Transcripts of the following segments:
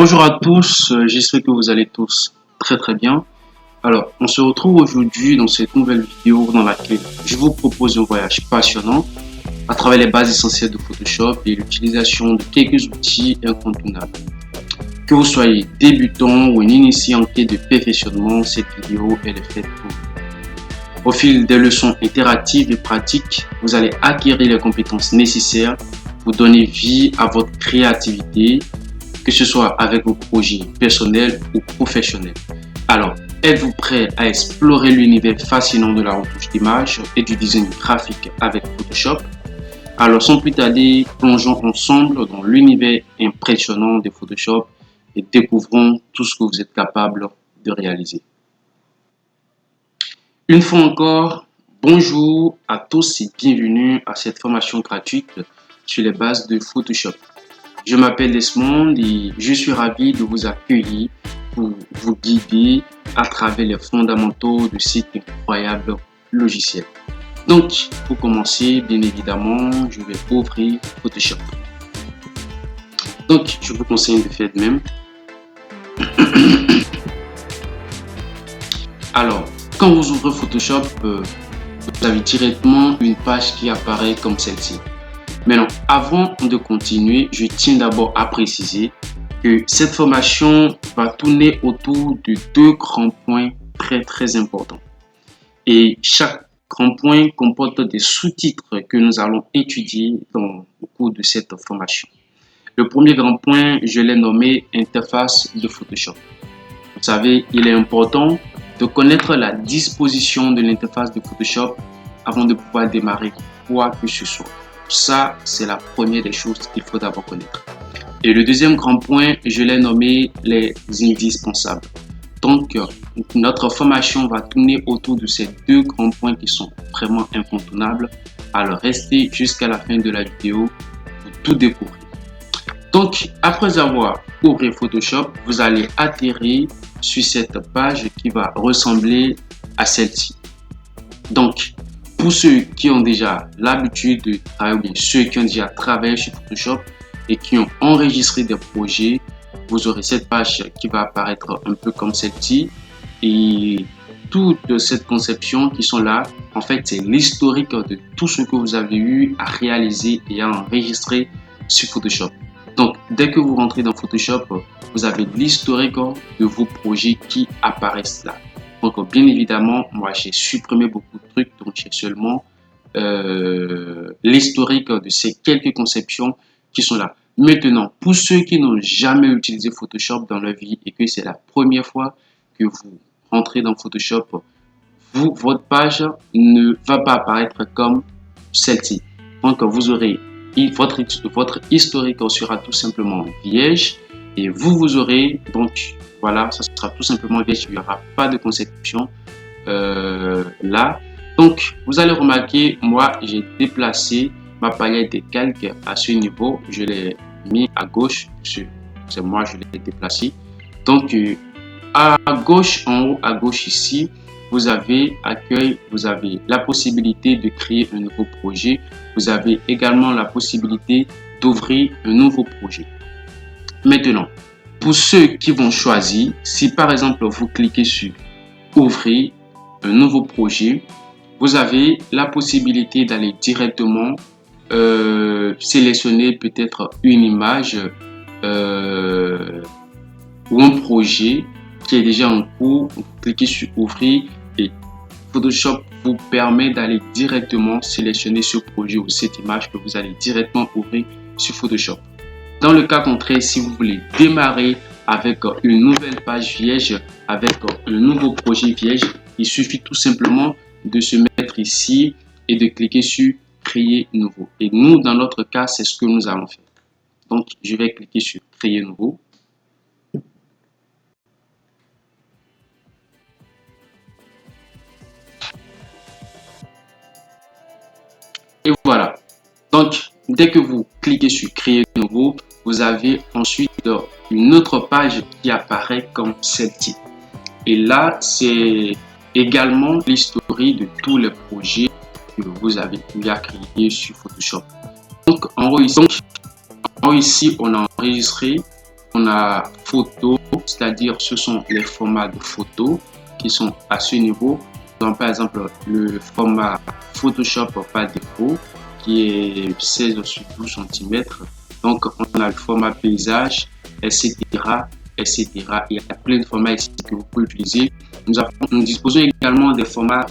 Bonjour à tous, j'espère que vous allez tous très bien. Alors, on se retrouve aujourd'hui dans cette nouvelle vidéo dans laquelle je vous propose un voyage passionnant à travers les bases essentielles de Photoshop et l'utilisation de quelques outils incontournables. Que vous soyez débutant ou un initié en quête de perfectionnement, cette vidéo est faite pour vous. Au fil des leçons interactives et pratiques, vous allez acquérir les compétences nécessaires pour donner vie à votre créativité, que ce soit avec vos projets personnels ou professionnels. Alors, êtes-vous prêt à explorer l'univers fascinant de la retouche d'image et du design graphique avec Photoshop? Alors, sans plus tarder, plongeons ensemble dans l'univers impressionnant de Photoshop et découvrons tout ce que vous êtes capable de réaliser. Une fois encore, bonjour à tous et bienvenue à cette formation gratuite sur les bases de Photoshop. Je m'appelle Desmond et je suis ravi de vous accueillir pour vous guider à travers les fondamentaux de cet incroyable logiciel. Donc, pour commencer, bien évidemment, je vais ouvrir Photoshop. Donc, je vous conseille de faire de même. Alors, quand vous ouvrez Photoshop, vous avez directement une page qui apparaît comme celle-ci. Maintenant, avant de continuer, je tiens d'abord à préciser que cette formation va tourner autour de deux grands points très importants. Et chaque grand point comporte des sous-titres que nous allons étudier au cours de cette formation. Le premier grand point, je l'ai nommé interface de Photoshop. Vous savez, il est important de connaître la disposition de l'interface de Photoshop avant de pouvoir démarrer quoi que ce soit. Ça, c'est la première des choses qu'il faut d'abord connaître. Et le deuxième grand point, je l'ai nommé les indispensables. Donc, notre formation va tourner autour de ces deux grands points qui sont vraiment incontournables. Alors, restez jusqu'à la fin de la vidéo pour tout découvrir. Donc, après avoir ouvert Photoshop, vous allez atterrir sur cette page qui va ressembler à celle-ci. Donc, pour ceux qui ont déjà l'habitude de travailler, ou bien ceux qui ont déjà travaillé sur Photoshop et qui ont enregistré des projets, vous aurez cette page qui va apparaître un peu comme celle-ci. Et toute cette conception qui sont là, en fait, c'est l'historique de tout ce que vous avez eu à réaliser et à enregistrer sur Photoshop. Donc, dès que vous rentrez dans Photoshop, vous avez l'historique de vos projets qui apparaissent là. Donc, bien évidemment, moi, j'ai supprimé beaucoup de trucs, donc j'ai seulement l'historique de ces quelques conceptions qui sont là. Maintenant, pour ceux qui n'ont jamais utilisé Photoshop dans leur vie et que c'est la première fois que vous rentrez dans Photoshop, votre page ne va pas apparaître comme celle-ci. Donc, vous aurez votre historique sera tout simplement vierge et vous aurez donc voilà, ça sera tout simplement vierge, il n'y aura pas de conception là. Donc, vous allez remarquer, moi, j'ai déplacé ma palette de calques à ce niveau. Je l'ai mis à gauche, c'est moi, je l'ai déplacé. Donc, à gauche, en haut, à gauche ici, vous avez accueil, vous avez la possibilité de créer un nouveau projet. Vous avez également la possibilité d'ouvrir un nouveau projet. Maintenant, pour ceux qui vont choisir, si par exemple vous cliquez sur ouvrir un nouveau projet, vous avez la possibilité d'aller directement sélectionner peut-être une image ou un projet qui est déjà en cours. Vous cliquez sur ouvrir et Photoshop vous permet d'aller directement sélectionner ce projet ou cette image que vous allez directement ouvrir sur Photoshop. Dans le cas contraire, si vous voulez démarrer avec une nouvelle page vierge, avec un nouveau projet vierge, il suffit tout simplement de se mettre ici et de cliquer sur créer nouveau. Et nous, dans notre cas, c'est ce que nous allons faire. Donc, je vais cliquer sur créer nouveau. Et voilà. Donc, dès que vous cliquez sur créer nouveau, vous avez ensuite une autre page qui apparaît comme celle-ci. Et là, c'est également l'historique de tous les projets que vous avez eu à créer sur Photoshop. Donc, en haut ici, on a enregistré, on a photos, c'est-à-dire ce sont les formats de photos qui sont à ce niveau. Donc, par exemple, le format Photoshop par défaut qui est 16 sur 12 cm. Donc, on a le format paysage, etc., etc. Il y a plein de formats ici que vous pouvez utiliser. Nous disposons également des formats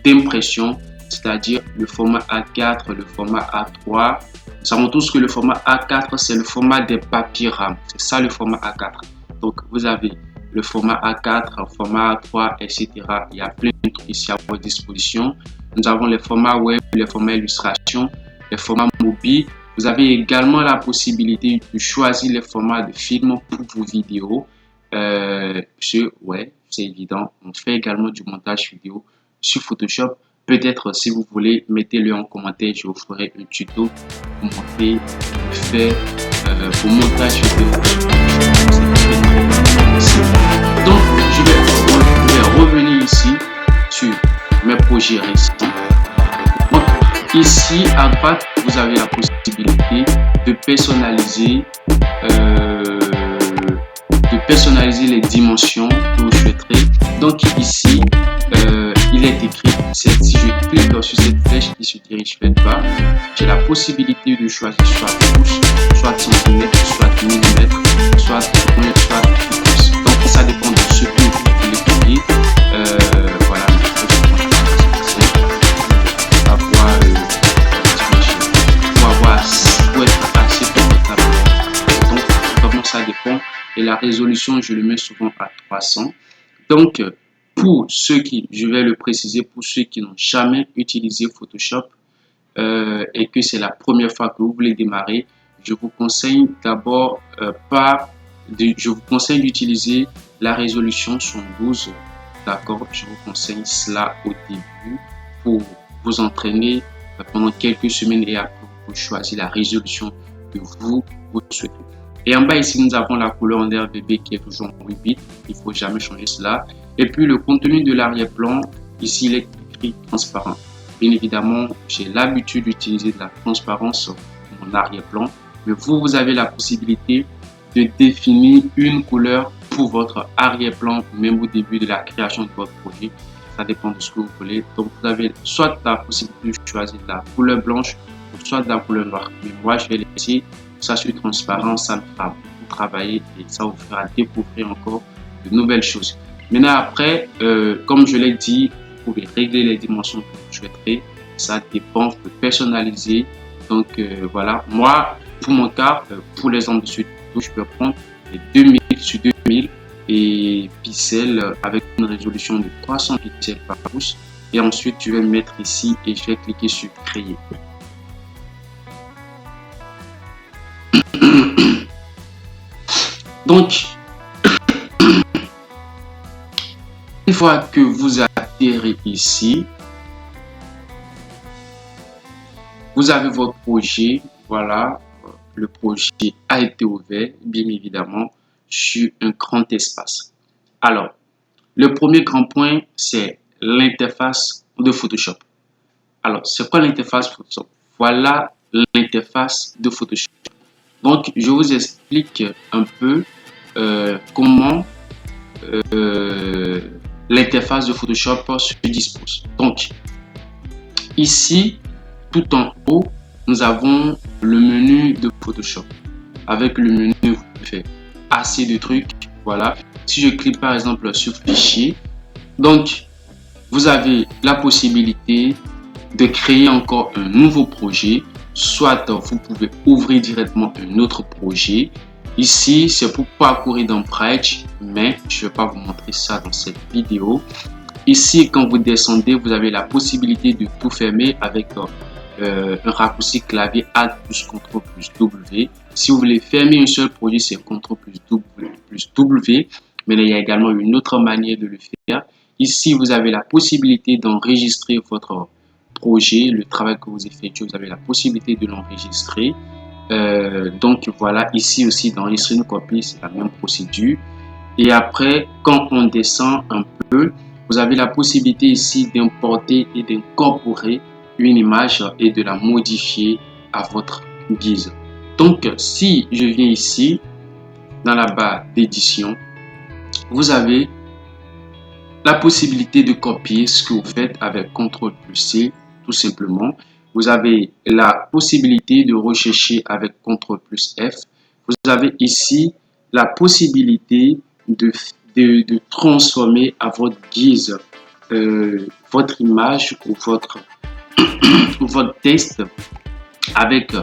d'impression, c'est-à-dire le format A4, le format A3. Nous savons tous que le format A4, c'est le format des papiers RAM. C'est ça le format A4. Donc, vous avez le format A4, le format A3, etc. Il y a plein de trucs ici à votre disposition. Nous avons les formats web, les formats illustration, les formats mobiles. Vous avez également la possibilité de choisir les formats de film pour vos vidéos. Ouais, c'est évident. On fait également du montage vidéo sur Photoshop. Peut-être si vous voulez, mettez-le en commentaire. Je vous ferai un tuto pour faire pour montage vidéo. Donc, je vais revenir ici sur mes projets récents. Donc, ici à droite, vous avez la possibilité de personnaliser les dimensions que vous souhaiterez. Donc ici, il est écrit, si je clique sur cette flèche qui se dirige vers le bas, j'ai la possibilité de choisir soit pouces, soit centimètres, soit millimètres, soit point, soit pouces. Donc ça dépend de ce que vous voulez payer. Voilà, pour être assez confortable. Donc vraiment ça dépend. Et la résolution, je le mets souvent à 300. Donc, pour ceux qui, je vais le préciser, pour ceux qui n'ont jamais utilisé Photoshop et que c'est la première fois que vous voulez démarrer, je vous conseille d'abord je vous conseille d'utiliser la résolution 112. D'accord, je vous conseille cela au début pour vous entraîner pendant quelques semaines et après vous choisir la résolution que vous souhaitez. Et en bas ici, nous avons la couleur en RGB qui est toujours en 8 bits. Il ne faut jamais changer cela. Et puis le contenu de l'arrière-plan, ici il est écrit transparent. Bien évidemment, j'ai l'habitude d'utiliser de la transparence sur mon arrière-plan. Mais vous avez la possibilité de définir une couleur pour votre arrière-plan, même au début de la création de votre projet. Ça dépend de ce que vous voulez. Donc vous avez soit la possibilité de choisir de la couleur blanche ou soit de la couleur noire. Mais moi, je vais laisser ça sur transparent, ça me fera beaucoup travailler et ça vous fera découvrir encore de nouvelles choses. Maintenant après, comme je l'ai dit, vous pouvez régler les dimensions que vous souhaiterez. Ça dépend, vous pouvez personnaliser. Donc voilà, moi pour mon cas, pour l'exemple de ce tuto, je peux prendre les 2000 sur 2000 et pixels avec une résolution de 300 pixels par pouce. Et ensuite, je vais me mettre ici et je vais cliquer sur créer. Donc, une fois que vous atterrez ici, vous avez votre projet. Voilà, le projet a été ouvert, bien évidemment, sur un grand espace. Alors, le premier grand point, c'est l'interface de Photoshop. Alors, c'est quoi l'interface Photoshop? Voilà l'interface de Photoshop. Donc, je vous explique un peu comment l'interface de Photoshop se dispose. Donc, ici, tout en haut, nous avons le menu de Photoshop. Avec le menu, vous pouvez faire assez de trucs. Voilà. Si je clique par exemple sur Fichier, donc, vous avez la possibilité de créer encore un nouveau projet. Soit vous pouvez ouvrir directement un autre projet. Ici, c'est pour parcourir dans Bridge, mais je ne vais pas vous montrer ça dans cette vidéo. Ici, quand vous descendez, vous avez la possibilité de tout fermer avec un raccourci clavier Alt plus CTRL plus W. Si vous voulez fermer un seul projet, c'est CTRL plus W. Mais il y a également une autre manière de le faire. Ici, vous avez la possibilité d'enregistrer votre projet, le travail que vous effectuez, vous avez la possibilité de l'enregistrer. Donc voilà, ici aussi d'enregistrer une copie, c'est la même procédure. Et après, quand on descend un peu, vous avez la possibilité ici d'importer et d'incorporer une image et de la modifier à votre guise. Donc si je viens ici, dans la barre d'édition, vous avez la possibilité de copier ce que vous faites avec CTRL+C, tout simplement. Vous avez la possibilité de rechercher avec CTRL+F. Vous avez ici la possibilité de transformer à votre guise votre image ou votre texte avec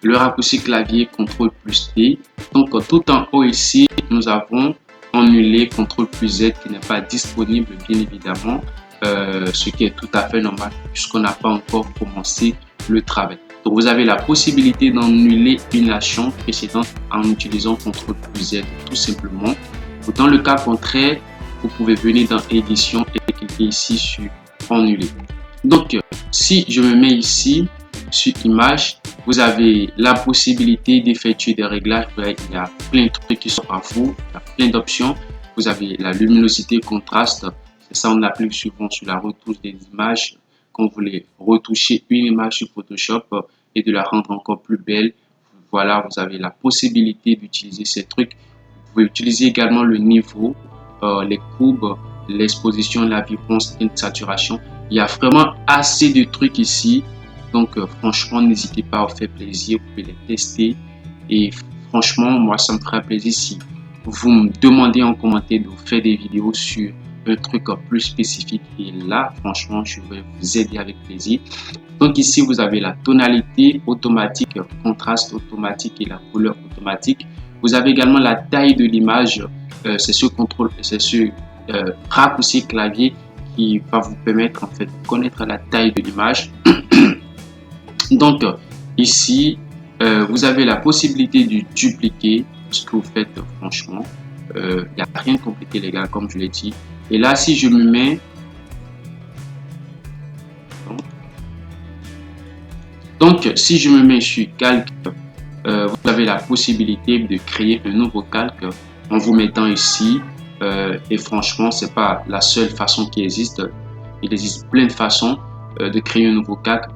le raccourci clavier CTRL+D. Donc tout en haut ici, nous avons annulé CTRL+Z qui n'est pas disponible, bien évidemment, ce qui est tout à fait normal puisqu'on n'a pas encore commencé le travail. Donc vous avez la possibilité d'annuler une action précédente en utilisant CTRL+Z tout simplement. Dans le cas contraire, vous pouvez venir dans édition et cliquer ici sur annuler. Donc si je me mets ici sur image, vous avez la possibilité d'effectuer des réglages. Il y a plein de trucs qui sont à vous, il y a plein d'options. Vous avez la luminosité, contraste, c'est ça on applique souvent sur la retouche des images. Quand vous voulez retoucher une image sur Photoshop et de la rendre encore plus belle, voilà, vous avez la possibilité d'utiliser ces trucs. Vous pouvez utiliser également le niveau, les courbes, l'exposition, la vibrance et la saturation. Il y a vraiment assez de trucs ici. Donc franchement, n'hésitez pas à vous faire plaisir, vous pouvez les tester. Et franchement, moi, ça me fera plaisir si vous me demandez en commentaire de vous faire des vidéos sur un truc plus spécifique. Et là, franchement, je vais vous aider avec plaisir. Donc ici, vous avez la tonalité automatique, contraste automatique et la couleur automatique. Vous avez également la taille de l'image. C'est ce raccourci clavier qui va vous permettre en fait de connaître la taille de l'image. Donc ici, vous avez la possibilité de dupliquer ce que vous faites. Franchement, il n'y a rien de compliqué les gars, comme je l'ai dit. Et là, si je me mets, donc si je me mets sur calque, vous avez la possibilité de créer un nouveau calque en vous mettant ici. Et franchement, c'est pas la seule façon qui existe. Il existe plein de façons de créer un nouveau calque.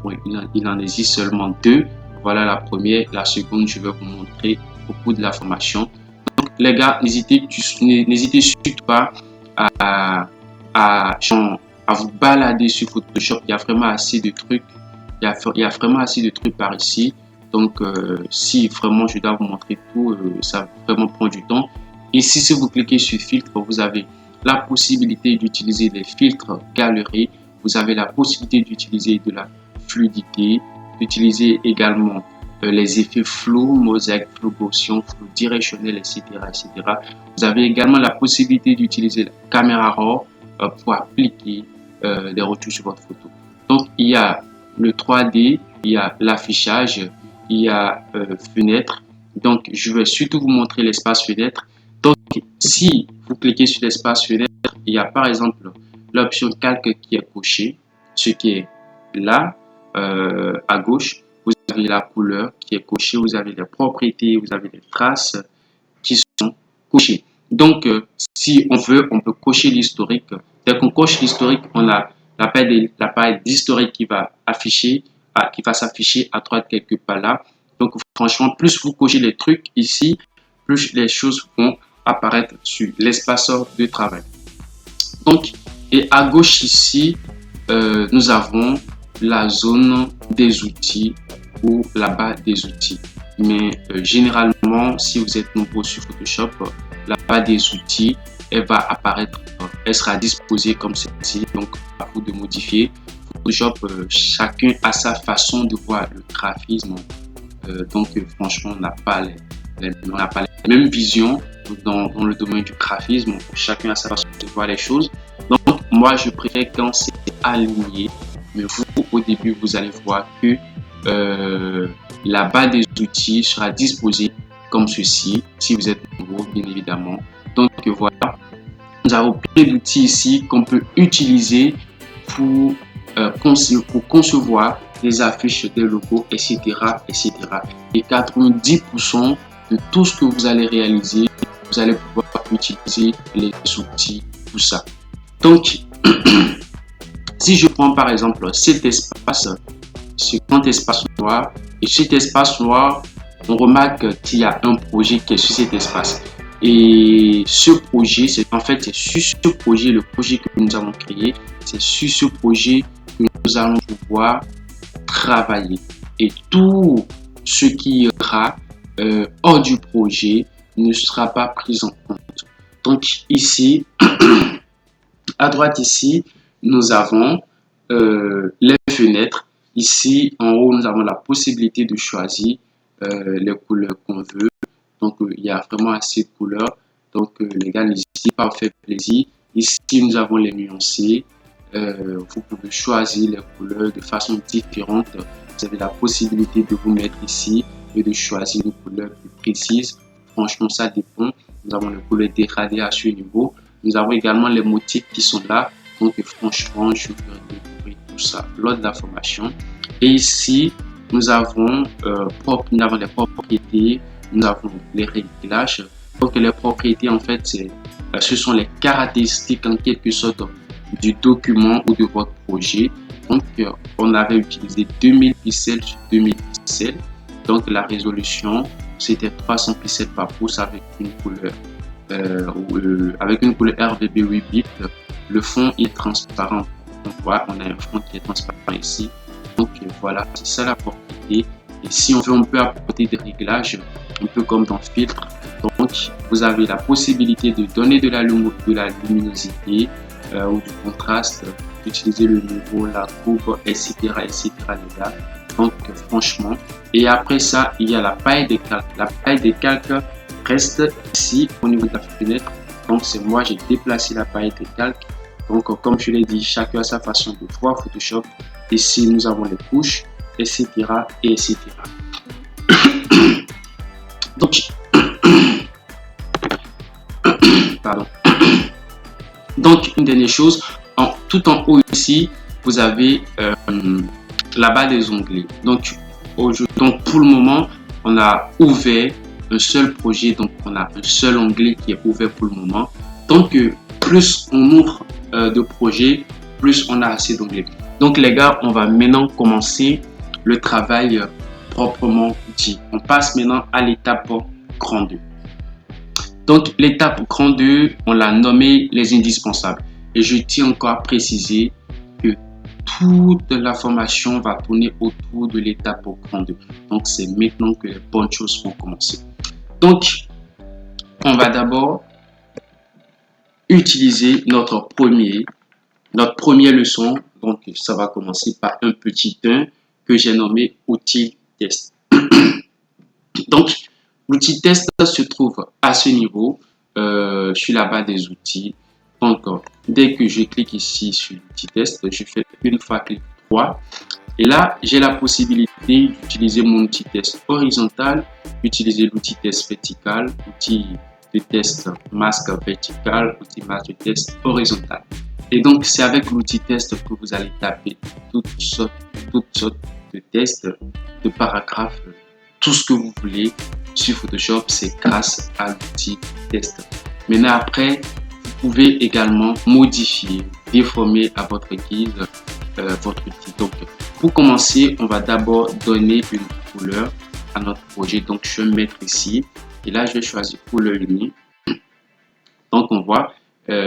Il en existe seulement deux. Voilà la première. La seconde, je vais vous montrer au cours de la formation. Donc les gars, n'hésitez surtout pas à vous balader sur Photoshop. Il y a vraiment assez de trucs. Il y a vraiment assez de trucs par ici. Donc si vraiment je dois vous montrer tout, ça va vraiment prendre du temps. Ici, si vous cliquez sur filtre, vous avez la possibilité d'utiliser des filtres galerie. Vous avez la possibilité d'utiliser de la fluidité, d'utiliser également les effets flou, mosaïque, flou Gaussian, flou directionnel, etc., etc. Vous avez également la possibilité d'utiliser la caméra raw pour appliquer des retouches sur votre photo. Donc, il y a le 3D, il y a l'affichage, il y a fenêtre. Donc, je vais surtout vous montrer l'espace fenêtre. Donc, si vous cliquez sur l'espace fenêtre, il y a par exemple l'option calque qui est cochée, ce qui est là à gauche. Vous avez la couleur qui est cochée, vous avez les propriétés, vous avez les traces qui sont cochées. Donc, si on veut, on peut cocher l'historique. Dès qu'on coche l'historique, on a l'appareil d'historique qui va s'afficher à droite quelque part là. Donc, franchement, plus vous cochez les trucs ici, plus les choses vont apparaître sur l'espaceur de travail. Donc, et à gauche ici, nous avons la zone des outils ou la barre des outils. Mais généralement, si vous êtes nouveau sur Photoshop, la barre des outils, elle va apparaître, elle sera disposée comme celle-ci. Donc, à vous de modifier. Photoshop, chacun a sa façon de voir le graphisme. Donc, franchement, on n'a pas la même vision dans le domaine du graphisme. Chacun a sa façon de voir les choses. Donc, moi, je préfère quand c'est aligné. Mais vous, au début, vous allez voir que la barre des outils sera disposée comme ceci, si vous êtes nouveau, bien évidemment. Donc, voilà. Nous avons plein d'outils ici qu'on peut utiliser pour concevoir des affiches, des logos, etc., etc. Et 90% de tout ce que vous allez réaliser, vous allez pouvoir utiliser les outils pour ça. Donc, si je prends par exemple cet espace, ce grand espace noir, et cet espace noir, on remarque qu'il y a un projet qui est sur cet espace. Et ce projet, c'est sur ce projet, le projet que nous avons créé, c'est sur ce projet que nous allons pouvoir travailler. Et tout ce qui ira hors du projet ne sera pas pris en compte. Donc ici, à droite ici, nous avons les fenêtres. Ici, en haut, nous avons la possibilité de choisir les couleurs qu'on veut. Donc, il y a vraiment assez de couleurs. Donc, les gars, n'hésitez pas à faire plaisir. Ici, nous avons les nuancés. Vous pouvez choisir les couleurs de façon différente. Vous avez la possibilité de vous mettre ici et de choisir une couleur plus précise. Franchement, ça dépend. Nous avons les couleurs dégradées à ce niveau. Nous avons également les motifs qui sont là. Donc, franchement, je vais découvrir tout ça lors de la formation. Et ici, nous avons les propriétés, nous avons les réglages. Donc, les propriétés, en fait, ce sont les caractéristiques en quelque sorte du document ou de votre projet. Donc, on avait utilisé 2000 pixels sur 2000 pixels. Donc, la résolution, c'était 300 pixels par pouce avec une couleur RGB 8 bits. Le fond est transparent. Donc, voilà, on a un fond qui est transparent ici. Donc, voilà, c'est ça la propriété. Et si on veut, on peut apporter des réglages, un peu comme dans Filtre. Donc, vous avez la possibilité de donner de la luminosité ou du contraste, utiliser le niveau, la courbe, etc., etc. les gars. Donc, franchement. Et après ça, il y a la paille des calques. La paille des calques reste ici au niveau de la fenêtre. Donc, c'est moi, j'ai déplacé la paille des calques. Donc, comme je l'ai dit, chacun a sa façon de voir Photoshop. Ici, nous avons les couches, etc., etc. Donc, pardon. Donc, une dernière chose, tout en haut ici, vous avez la barre des onglets. Donc, pour le moment, on a ouvert un seul projet, donc on a un seul onglet qui est ouvert pour le moment. Donc, plus on ouvre de projets, plus on a assez d'onglets. Donc, les gars, on va maintenant commencer le travail proprement dit. On passe maintenant à l'étape grand 2. Donc, l'étape grand 2, on l'a nommé les indispensables. Et je tiens encore à préciser que toute la formation va tourner autour de l'étape grand 2. Donc, c'est maintenant que les bonnes choses vont commencer. Donc, on va d'abord utiliser notre première leçon. Donc, ça va commencer par un petit 1 que j'ai nommé outil test. Donc, l'outil test se trouve à ce niveau, sur la barre des outils. Donc, dès que je clique ici sur l'outil test, je fais une fois clic droit. Et là, j'ai la possibilité d'utiliser mon outil test horizontal, utiliser l'outil test vertical, outil de test masque vertical, outil masque de test horizontal. Et donc, c'est avec l'outil test que vous allez taper toutes sortes de tests, de paragraphes, tout ce que vous voulez sur Photoshop, c'est grâce à l'outil test. Maintenant, après, vous pouvez également modifier, déformer à votre guise votre outil. Donc, pour commencer, on va d'abord donner une couleur à notre projet. Donc, je vais mettre ici. Et là, je vais choisir couleur unie. Donc, on voit,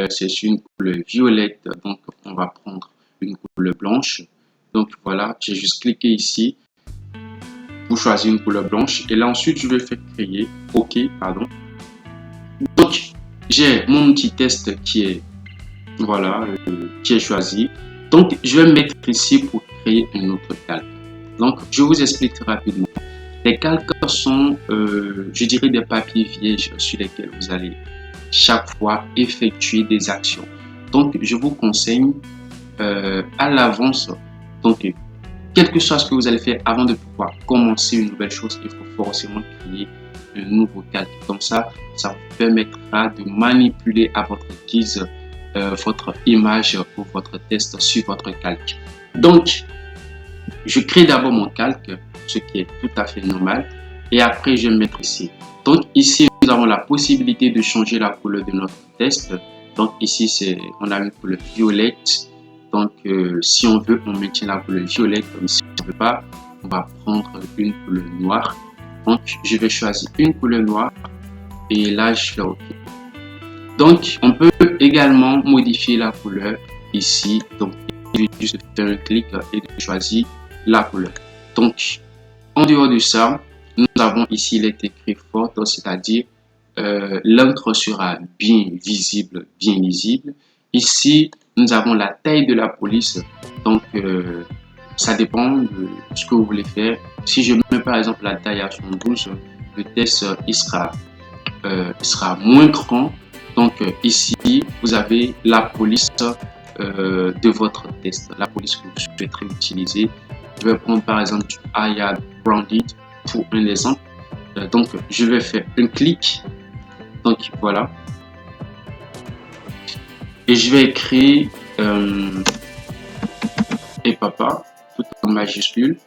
c'est une couleur violette. Donc, on va prendre une couleur blanche. Donc, voilà, j'ai juste cliqué ici pour choisir une couleur blanche. Et là, ensuite, je vais faire créer. OK, pardon. Donc, j'ai mon outil test qui est, voilà, qui est choisi. Donc, je vais mettre ici pour créer un autre calque. Donc, je vous explique rapidement. Les calques sont, je dirais, des papiers vierges sur lesquels vous allez chaque fois effectuer des actions. Donc, je vous conseille à l'avance, donc, quel que soit ce que vous allez faire avant de pouvoir commencer une nouvelle chose, il faut forcément créer un nouveau calque. Comme ça, ça vous permettra de manipuler à votre guise votre image ou votre test sur votre calque. Donc, je crée d'abord mon calque, ce qui est tout à fait normal. Et après, je vais mettre ici. Donc, ici, nous avons la possibilité de changer la couleur de notre test. Donc, ici, on a une couleur violette. Donc, si on veut, on maintient la couleur violette. Comme si on ne veut pas, on va prendre une couleur noire. Donc, je vais choisir une couleur noire. Et là, je fais OK. Donc, on peut également modifier la couleur ici. Donc, il suffit juste de faire un clic et de choisir la couleur. Donc, en dehors de ça, nous avons ici les écrits fortes, c'est-à-dire l'encre sera bien visible, bien lisible. Ici, nous avons la taille de la police. Donc, ça dépend de ce que vous voulez faire. Si je mets par exemple la taille à 72, le test il sera moins grand. Donc, ici, vous avez la police de votre test, la police que vous souhaiterez utiliser. Je vais prendre par exemple du Arial Branded pour un exemple. Donc, je vais faire un clic. Donc, voilà. Et je vais écrire et papa, tout en majuscule.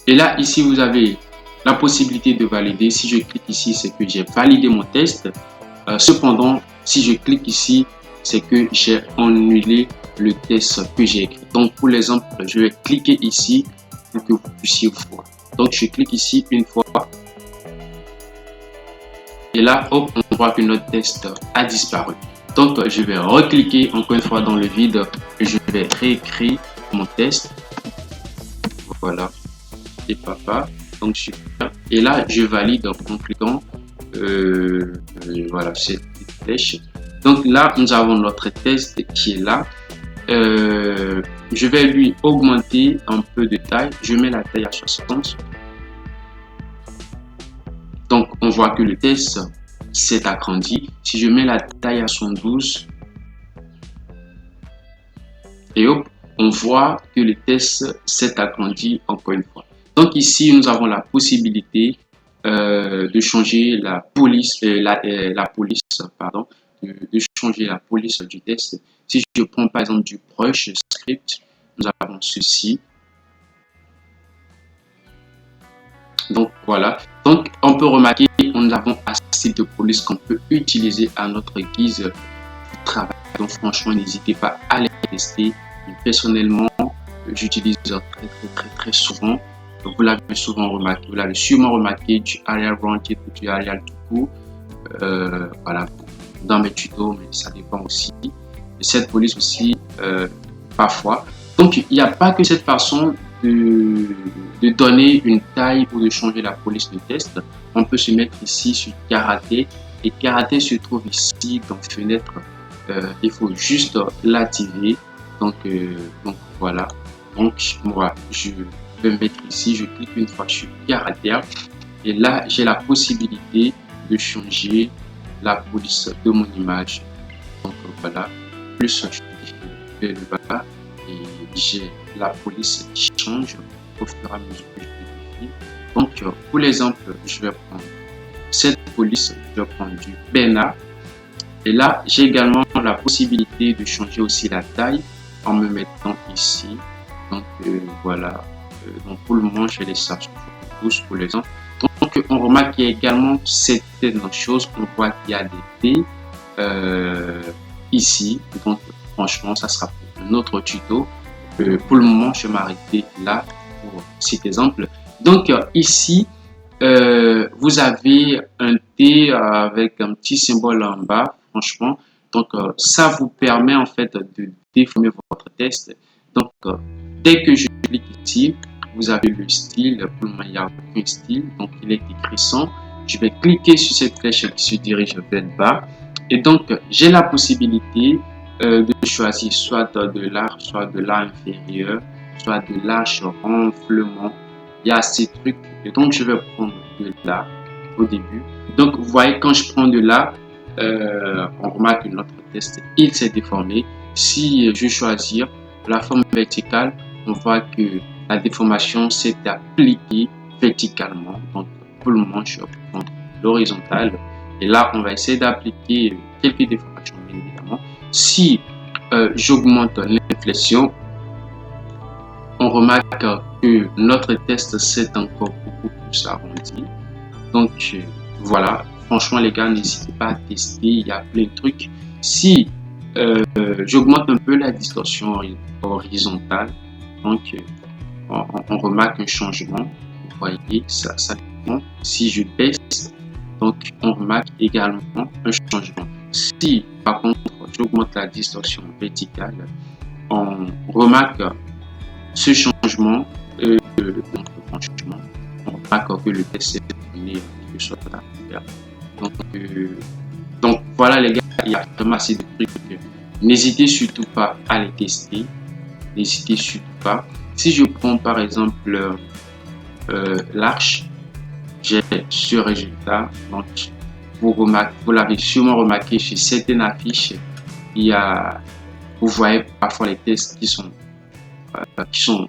Et là, ici, vous avez la possibilité de valider. Si je clique ici, c'est que j'ai validé mon test. Cependant, si je clique ici, c'est que j'ai annulé le test que j'ai écrit. Donc, pour l'exemple, je vais cliquer ici pour que vous puissiez voir. Donc, je clique ici une fois. Et là, hop, on voit que notre test a disparu. Donc, je vais recliquer encore une fois dans le vide et je vais réécrire mon test. Voilà. Et papa. Donc, super. Et là, je valide en cliquant voilà, cette flèche. Donc là, nous avons notre test qui est là. Je vais lui augmenter un peu de taille. Je mets la taille à 60. Donc, on voit que le test s'est agrandi. Si je mets la taille à 112, et hop, on voit que le test s'est agrandi encore une fois. Donc ici, nous avons la possibilité de changer la police, pardon, de changer la police du test. Si je prends par exemple du brush script, nous avons ceci. Donc voilà. Donc on peut remarquer que nous avons assez de police qu'on peut utiliser à notre guise de travail. Donc franchement, n'hésitez pas à les tester. Personnellement, j'utilise très souvent. Vous l'avez souvent remarqué, vous l'avez sûrement remarqué du Arial Branded ou du Arial tout court. Voilà, dans mes tutos, mais ça dépend aussi de cette police aussi parfois. Donc, il n'y a pas que cette façon de donner une taille ou de changer la police de test. On peut se mettre ici sur karaté et karaté se trouve ici dans fenêtre. Il faut juste l'activer. Donc voilà. Donc moi, je vais me mettre ici. Je clique une fois sur karaté et là, j'ai la possibilité de changer la police de mon image. Donc voilà. Plus je fais le bas et j'ai la police qui change au fur et à mesure que je défile. Donc pour l'exemple, je vais prendre cette police, je vais prendre du Bena. Et là, j'ai également la possibilité de changer aussi la taille en me mettant ici. Donc voilà. Donc pour le moment, je vais les chercher tous pour l'exemple. Donc on remarque qu'il y a également certaines choses. On voit qu'il y a des T ici. Donc franchement, ça sera pour un autre tuto. Pour le moment, je vais m'arrêter là pour cet exemple. Donc ici, vous avez un T avec un petit symbole en bas, franchement. Donc ça vous permet en fait de déformer votre test. Donc dès que je clique ici, vous avez le style. Pour le moment, il n'y a aucun style, donc il est écrit sans. Je vais cliquer sur cette flèche qui se dirige vers le bas. Et donc j'ai la possibilité de choisir soit de l'arche, soit de l'arche inférieure, soit de l'arche renflement. Il y a ces trucs. Et donc, je vais prendre de là au début. Donc, vous voyez, quand je prends de là, on remarque que notre test, il s'est déformé. Si je choisis la forme verticale, on voit que la déformation s'est appliquée verticalement. Donc, pour le moment, je vais prendre l'horizontale. Et là, on va essayer d'appliquer quelques déformations, bien évidemment. Si j'augmente l'inflexion, on remarque que notre test s'est encore beaucoup plus arrondi. Donc voilà, franchement les gars, n'hésitez pas à tester, il y a plein de trucs. Si j'augmente un peu la distorsion horizontale, donc on remarque un changement. Vous voyez, ça changement. Si je baisse, donc on remarque également un changement. Si par contre j'augmente la distorsion verticale, on remarque ce changement. Donc franchement, on remarque que le test est terminé quelque chose à faire. Donc voilà les gars, il y a vraiment assez de trucs. N'hésitez surtout pas à les tester. N'hésitez surtout pas. Si je prends par exemple l'arche, j'ai ce résultat. Donc vous l'avez sûrement remarqué chez certaines affiches, vous voyez parfois les tests qui sont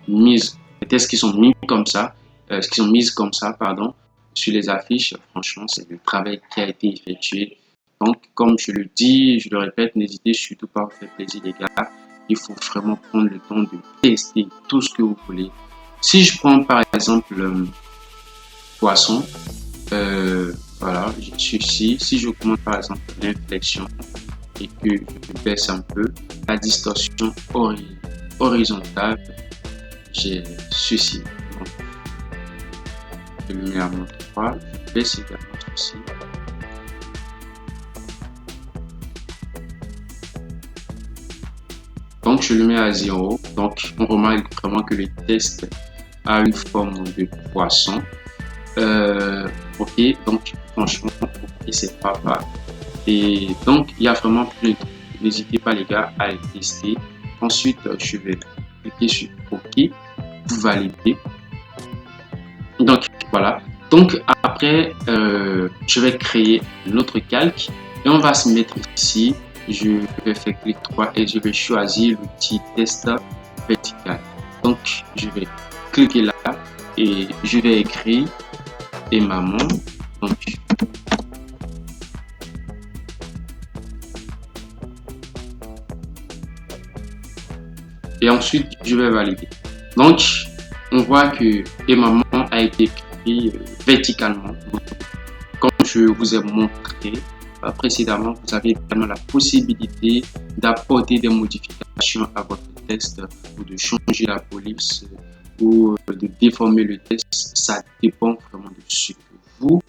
mises, les tests qui sont mis comme ça, pardon, sur les affiches. Franchement, c'est le travail qui a été effectué. Donc, comme je le dis, je le répète, n'hésitez surtout pas à vous faire plaisir, les gars. Il faut vraiment prendre le temps de tester tout ce que vous voulez. Si je prends par exemple poisson, voilà, j'ai ceci. Si je commence par exemple l'inflexion et que je baisse un peu la distorsion horizontale, j'ai ceci. Donc, je le mets à mon 3, je baisse également ceci. Donc, je le mets à 0. Donc, on remarque vraiment que le test a une forme de poisson. Ok, donc franchement, okay, c'est pas mal. Et donc, il y a vraiment plein de trucs. N'hésitez pas, les gars, à les tester. Ensuite, je vais cliquer sur OK pour valider. Donc, voilà. Donc, après, je vais créer notre calque et on va se mettre ici. Je vais faire clic droit et je vais choisir l'outil test vertical. Donc, je vais cliquer là et je vais écrire et maman. Donc, et ensuite, je vais valider. Donc, on voit que et maman a été écrit verticalement. Donc, comme je vous ai montré précédemment, vous avez également la possibilité d'apporter des modifications à votre test ou de changer la police ou de déformer le test. Ça dépend vraiment de ce que vous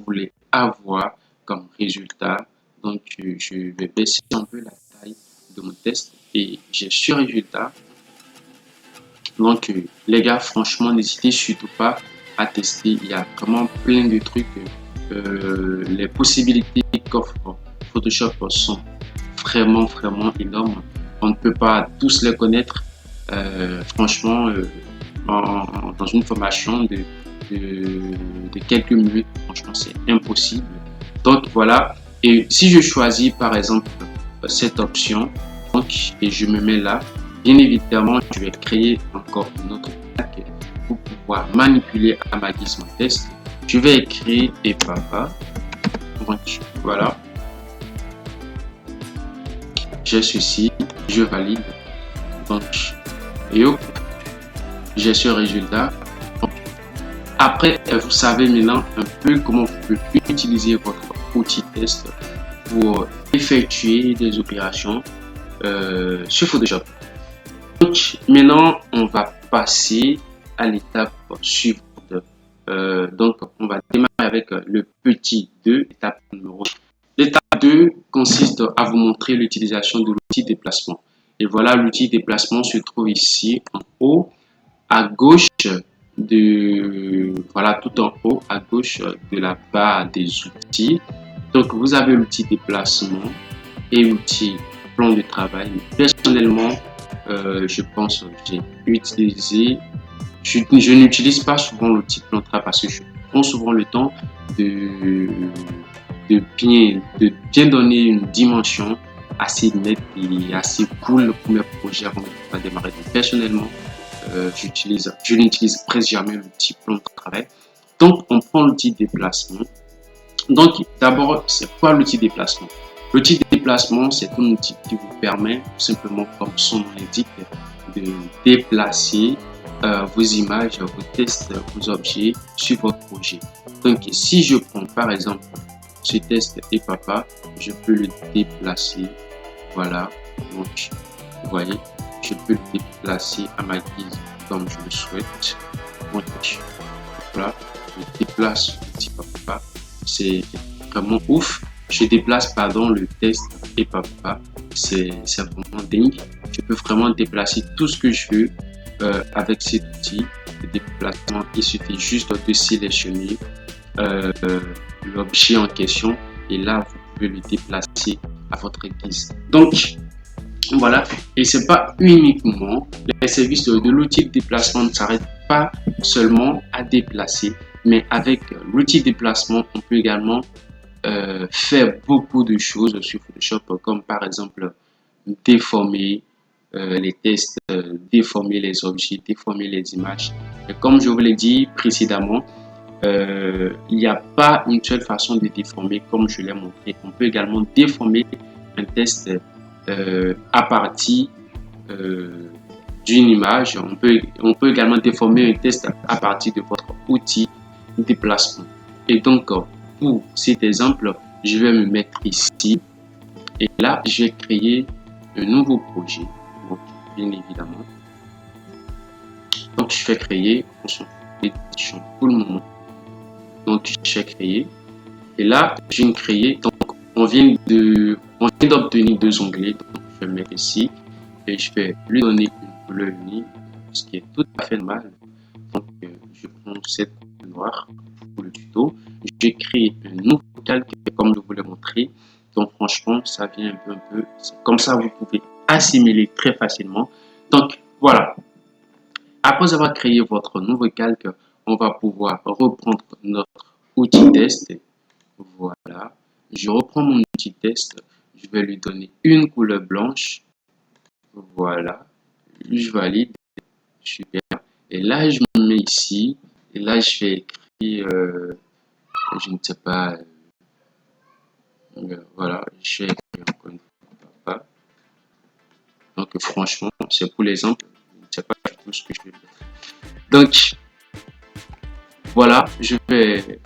voulez avoir comme résultat. Donc, je vais baisser un peu la taille de mon test et j'ai ce résultat. Donc, les gars, franchement, n'hésitez surtout pas à tester. Il y a vraiment plein de trucs. Les possibilités qu'offre Photoshop sont vraiment énormes. On ne peut pas tous les connaître. Franchement, dans une formation de quelques minutes, franchement, c'est impossible. Donc voilà. Et si je choisis par exemple cette option, donc, et je me mets là, bien évidemment, je vais créer encore une autre plaque pour pouvoir manipuler à ma guise mon test. Je vais écrire et papa. Donc voilà. J'ai ceci, je valide. Donc, et hop, j'ai ce résultat. Après, vous savez maintenant un peu comment vous pouvez utiliser votre outil test pour effectuer des opérations sur Photoshop. Donc, maintenant, on va passer à l'étape suivante. Donc, on va démarrer avec le petit 2, étape numéro 2. L'étape 2 consiste à vous montrer l'utilisation de l'outil déplacement. Et voilà, l'outil déplacement se trouve ici en haut, à gauche voilà, tout en haut, à gauche de la barre des outils. Donc, vous avez l'outil déplacement et l'outil plan de travail. Personnellement, je pense que j'ai utilisé. Je n'utilise pas souvent l'outil plan de travail parce que je prends souvent le temps de bien donner une dimension assez nette et assez cool pour mes projets avant de démarrer. Donc, personnellement, je n'utilise presque jamais l'outil plan de travail. Donc, on prend l'outil déplacement. Donc, d'abord, c'est quoi l'outil déplacement? L'outil déplacement, c'est un outil qui vous permet, tout simplement, comme son nom l'indique, de déplacer vos images, vos tests, vos objets sur votre projet. Donc, si je prends par exemple ce test et papa, je peux le déplacer. Voilà. Donc, vous voyez, je peux le déplacer à ma guise comme je le souhaite. Donc, voilà. je déplace le petit papa. C'est vraiment ouf. Je déplace, pardon, le test et papa. C'est vraiment dingue. Je peux vraiment déplacer tout ce que je veux avec cet outil de déplacement. Il suffit juste de sélectionner l'objet en question et là, vous pouvez le déplacer à votre guise. Donc, voilà. Et c'est pas uniquement les services de l'outil de déplacement ne s'arrête pas seulement à déplacer, mais avec l'outil de déplacement, on peut également faire beaucoup de choses sur Photoshop, comme par exemple déformer les tests, déformer les objets, déformer les images. Et comme je vous l'ai dit précédemment, il n'y a pas une seule façon de déformer comme je l'ai montré. On peut également déformer un test à partir d'une image. On peut également déformer un test à partir de votre outil de déplacement. Et donc, pour cet exemple, je vais me mettre ici et là, je vais créer un nouveau projet. Donc, bien évidemment. Donc, je vais créer, on s'en fout pour le moment. Donc, je vais créer. Et là, je viens de créer. Donc, on vient d'obtenir deux onglets. Donc, je vais le mettre ici et je vais lui donner une couleur unie, ce qui est tout à fait normal. Donc, je prends cette couleur noire pour le tuto. Je crée un nouveau calque comme je vous l'ai montré. Donc, franchement, ça vient un peu. Comme ça, vous pouvez assimiler très facilement. Donc, voilà. Après avoir créé votre nouveau calque, on va pouvoir reprendre notre outil test. Voilà. Je reprends mon outil test. Je vais lui donner une couleur blanche. Voilà. Je valide. Super. Et là, je me mets ici. Et là, je vais écrire, je ne sais pas. Voilà. Je vais écrire encore une fois. Donc, franchement, c'est pour l'exemple. Je ne sais pas du tout ce que je vais faire. Donc, voilà. Je vais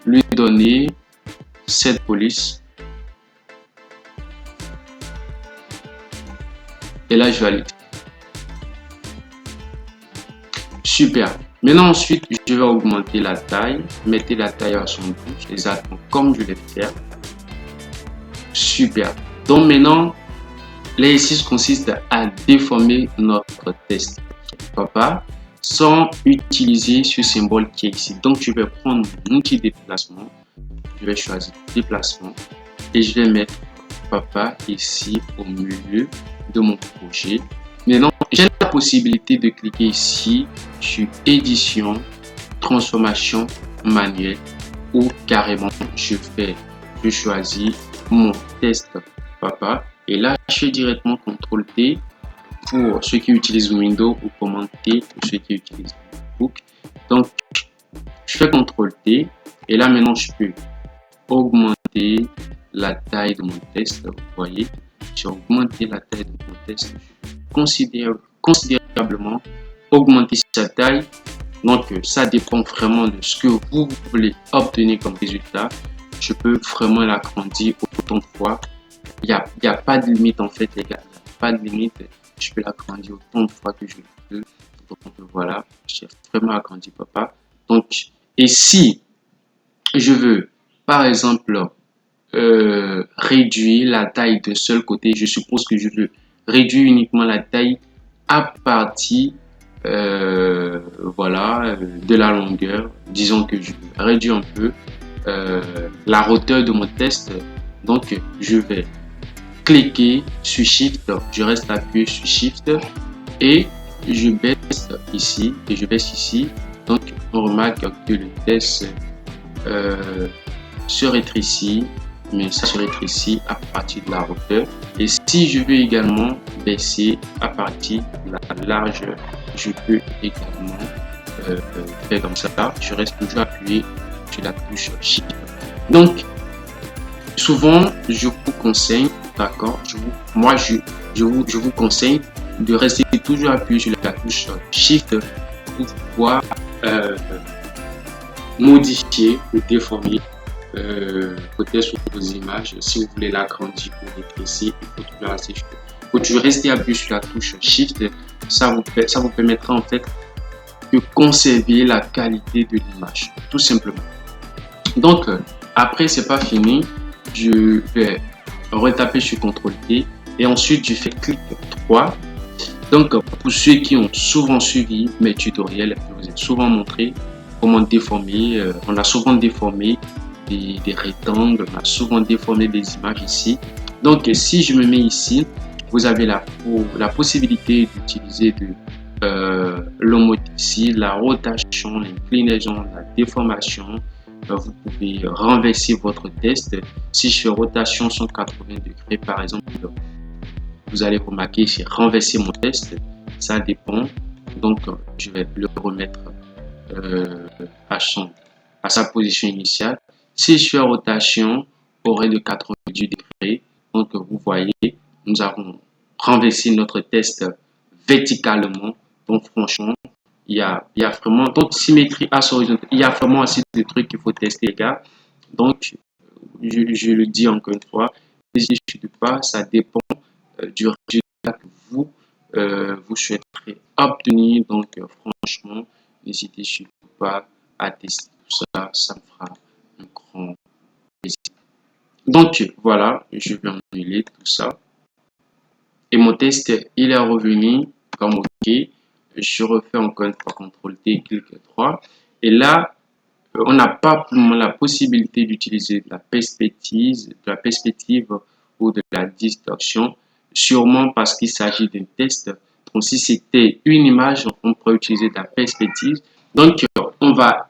lui donner cette police. Et là, je valide. Super. Maintenant, ensuite, je vais augmenter la taille. Mettez la taille à son 12, exactement comme je l'ai fait. Super. Donc maintenant, l'exercice consiste à déformer notre test papa sans utiliser ce symbole qui est ici. Donc, je vais prendre mon outil de déplacement. Je vais choisir déplacement et je vais mettre papa ici au milieu de mon projet. Maintenant, j'ai la possibilité de cliquer ici sur édition, transformation manuelle ou carrément je choisis mon test papa et là je fais directement CTRL T pour ceux qui utilisent Windows ou Command T pour ceux qui utilisent MacBook. Donc je fais CTRL T et là maintenant je peux augmenter la taille de mon test. Vous voyez, j'ai augmenté la taille de mon test considérablement, augmenter sa taille. Donc ça dépend vraiment de ce que vous voulez obtenir comme résultat. Je peux vraiment l'agrandir autant de fois. Il n'y a pas de limite en fait les gars, il n'y a pas de limite. Je peux l'agrandir autant de fois que je veux. Donc voilà, j'ai vraiment agrandi papa. Donc, et si je veux par exemple réduire la taille d'un seul côté, je suppose que je veux réduire uniquement la taille à partir voilà, de la longueur. Disons que je réduis un peu la hauteur de mon test. Donc, je vais cliquer sur Shift, je reste appuyé sur Shift et je baisse ici et je baisse ici. Donc, on remarque que le test se rétrécit, mais ça se rétrécit à partir de la hauteur. Et si je veux également baisser à partir de la largeur, je peux également faire comme ça. Je reste toujours appuyé sur la touche Shift. Donc, souvent, je vous conseille, d'accord, je vous conseille de rester toujours appuyé sur la touche Shift pour pouvoir modifier ou déformer peut-être sur vos images. Si vous voulez l'agrandir ou rétrécir, il faut toujours rester appuyé sur la touche Shift. Ça vous permettra en fait de conserver la qualité de l'image, tout simplement. Donc, après, c'est pas fini. Je vais retaper sur CTRL-T et ensuite je fais clic droit. Donc, pour ceux qui ont souvent suivi mes tutoriels, je vous ai souvent montré comment déformer. On a souvent déformé des rectangles, on a souvent déformé des images ici. Donc, si je me mets ici, vous avez la possibilité d'utiliser l'homothétie, la rotation, l'inclinaison, la déformation. Vous pouvez renverser votre test. Si je fais rotation 180 degrés, par exemple, vous allez remarquer, j'ai renversé mon test. Ça dépend. Donc, je vais le remettre à sa position initiale. Si je fais rotation, aurait de 90 degrés. Donc, vous voyez, nous avons renversé notre test verticalement. Donc, franchement, il y a vraiment, donc, symétrie à horizontal. Il y a vraiment assez de trucs qu'il faut tester, les gars. Donc, je le dis encore une fois, n'hésitez pas, ça dépend du résultat que vous souhaiterez obtenir. Donc, franchement, n'hésitez surtout pas à tester tout ça. Ça me fera un grand plaisir. Donc, voilà, je vais annuler tout ça. Et mon test, il est revenu comme OK. Je refais encore une fois CTRL-T, clic droit. Et là, on n'a pas pour le moment la possibilité d'utiliser de la perspective ou de la distorsion, sûrement parce qu'il s'agit d'un test. Donc, si c'était une image, on pourrait utiliser de la perspective. Donc, on va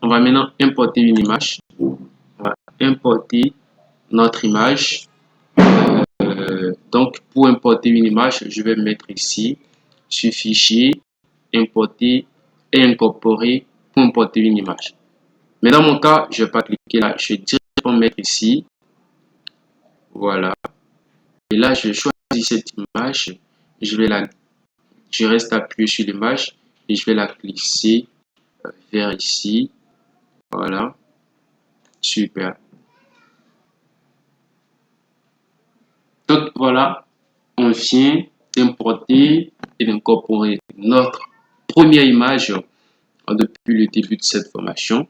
maintenant importer une image. On va importer notre image. Donc, pour importer une image, je vais mettre ici sur Fichier, Importer et Incorporer pour importer une image. Mais dans mon cas, je ne vais pas cliquer là, je vais directement mettre ici. Voilà. Et là, je choisis cette image. Je reste appuyé sur l'image et je vais la glisser vers ici. Voilà. Super. Donc voilà, on vient d'importer et d'incorporer notre première image depuis le début de cette formation.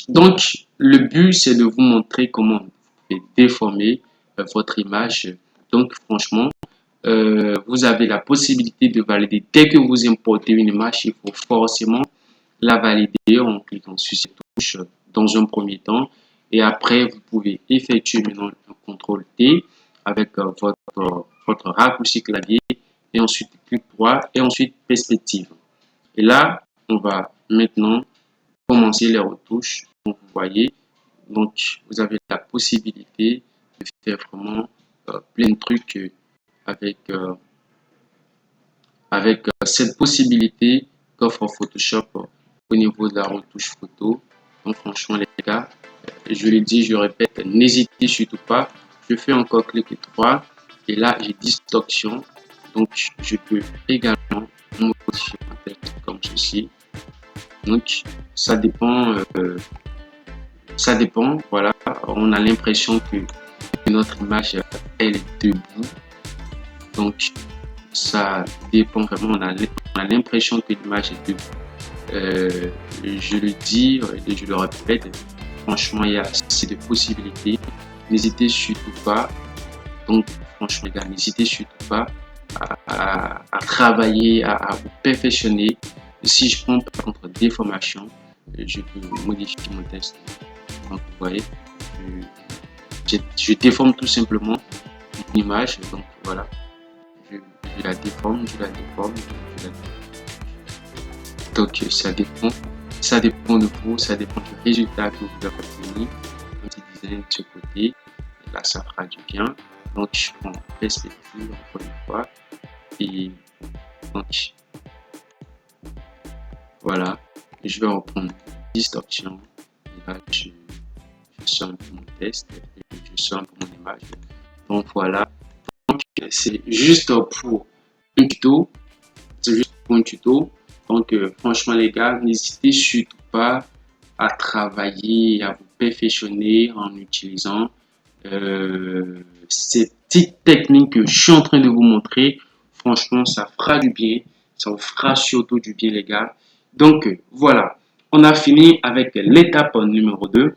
Donc, le but, c'est de vous montrer comment vous pouvez déformer votre image. Donc, franchement, vous avez la possibilité de valider. Dès que vous importez une image, il faut forcément la valider en cliquant sur cette touche dans un premier temps. Et après, vous pouvez effectuer maintenant un CTRL-T avec votre raccourci clavier et ensuite clic droit et ensuite perspective. Et là, on va maintenant commencer les retouches. Donc, vous voyez, donc vous avez la possibilité de faire vraiment plein de trucs avec cette possibilité qu'offre Photoshop au niveau de la retouche photo. Donc franchement les gars, je le dis, je le répète, n'hésitez surtout pas. Je fais encore clic droit et là j'ai distorsion. Donc je peux également modifier mon texte comme ceci. Donc ça dépend, voilà, on a l'impression que notre image elle est debout. Donc ça dépend vraiment, on a l'impression que l'image est debout. Je le dis et je le répète, franchement il y a assez de possibilités. N'hésitez surtout pas, donc franchement les gars, n'hésitez surtout pas à travailler, à vous perfectionner. Si je prends par contre déformation, je peux modifier mon texte. Donc vous voyez, je déforme tout simplement une image. Donc voilà, je la déforme, je la déforme, je la déforme. Donc ça dépend de vous, ça dépend du résultat que vous avez obtenu. Un petit design de ce côté, et là ça fera du bien. Donc je prends perspective encore une fois et donc voilà, je vais reprendre distorsion et là je sors un peu mon test et je sors un peu mon image. Donc voilà, donc c'est juste pour un tuto, c'est juste pour un tuto. Donc franchement les gars, n'hésitez surtout pas à travailler, à vous perfectionner en utilisant ces petites techniques que je suis en train de vous montrer. Franchement, ça fera du bien, Ça vous fera surtout du bien, les gars. Donc, voilà. On a fini avec l'étape numéro 2.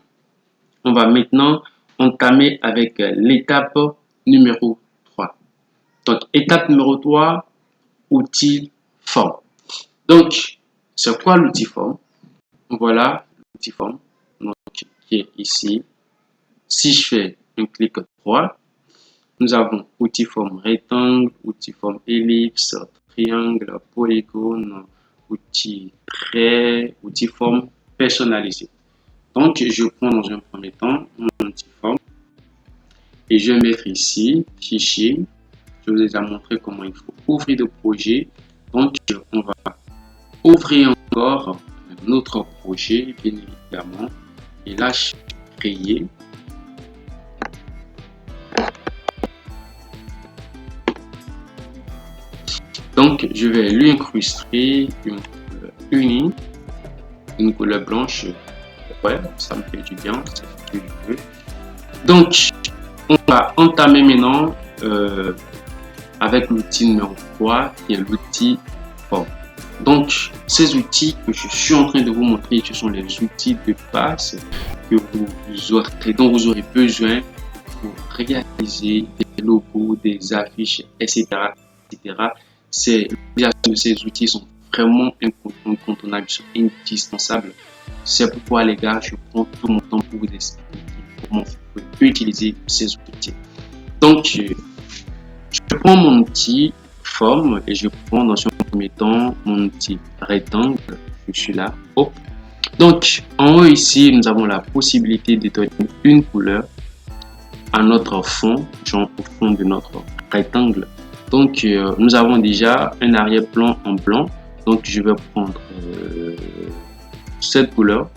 On va maintenant entamer avec l'étape numéro 3. Donc, étape numéro 3, outil forme. Donc, c'est quoi l'outil forme? Voilà l'outil forme, donc, qui est ici. Si je fais un clic droit, nous avons outil forme rectangle, outil forme ellipse, triangle, polygone, outil trait, outil forme personnalisé. Donc, je prends dans un premier temps mon outil forme et je vais mettre ici fichier. Je vous ai déjà montré comment il faut ouvrir le projet. Donc, on va ouvrir encore un autre projet, bien évidemment. Et là, je vais créer. Donc, je vais lui incruster une couleur unie, une couleur blanche. Ouais, ça me fait du bien, c'est ce que je veux. Donc, on va entamer maintenant avec l'outil numéro 3, qui est l'outil forme. Donc, ces outils que je suis en train de vous montrer, ce sont les outils de base que dont vous aurez besoin pour réaliser des logos, des affiches, etc. L'utilisation de ces outils sont vraiment incontournables, sont indispensables. C'est pourquoi, les gars, je prends tout mon temps pour vous expliquer comment vous pouvez utiliser ces outils. Donc, je prends mon outil forme et je prends dans un premier temps mon outil rectangle. Je suis là. Hop. Donc, en haut ici, nous avons la possibilité de donner une couleur à notre fond, genre au fond de notre rectangle. Donc, nous avons déjà un arrière-plan en blanc. Donc, je vais prendre cette couleur.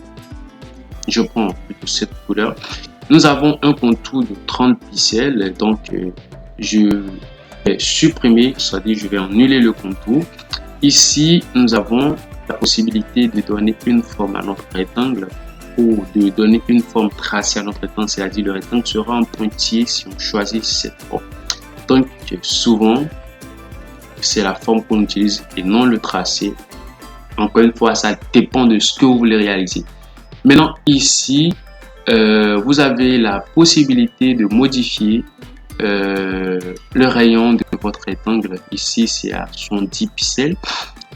Je prends plutôt cette couleur. Nous avons un contour de 30 pixels. Donc, je vais supprimer, c'est-à-dire je vais annuler le contour. Ici, nous avons la possibilité de donner une forme à notre rectangle ou de donner une forme tracée à notre rectangle, c'est-à-dire le rectangle sera en pointillé si on choisit cette forme. Donc, souvent, c'est la forme qu'on utilise et non le tracé. Encore une fois, ça dépend de ce que vous voulez réaliser. Maintenant, ici, vous avez la possibilité de modifier le rayon de votre rectangle. Ici, c'est à 70 pixels.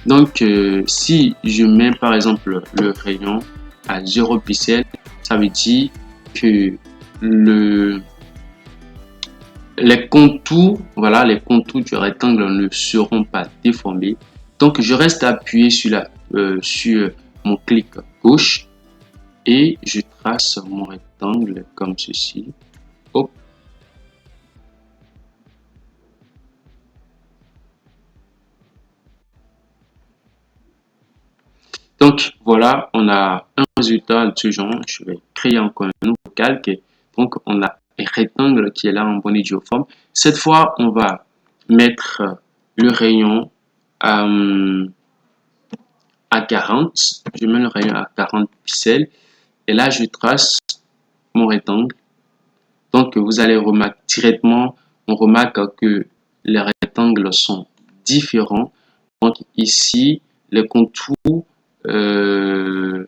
Donc, si je mets par exemple le rayon à 0 pixels, ça veut dire que les contours, voilà, les contours du rectangle ne seront pas déformés. Donc, je reste appuyé sur mon clic gauche et je trace mon rectangle comme ceci. Hop. Donc, voilà, on a un résultat de ce genre. Je vais créer encore un nouveau calque. Donc, on a un rectangle qui est là en bonne et due forme. Cette fois, on va mettre le rayon à 40. Je mets le rayon à 40 pixels. Et là, je trace mon rectangle. Donc, vous allez remarquer directement, on remarque que les rectangles sont différents. Donc, ici, les contours du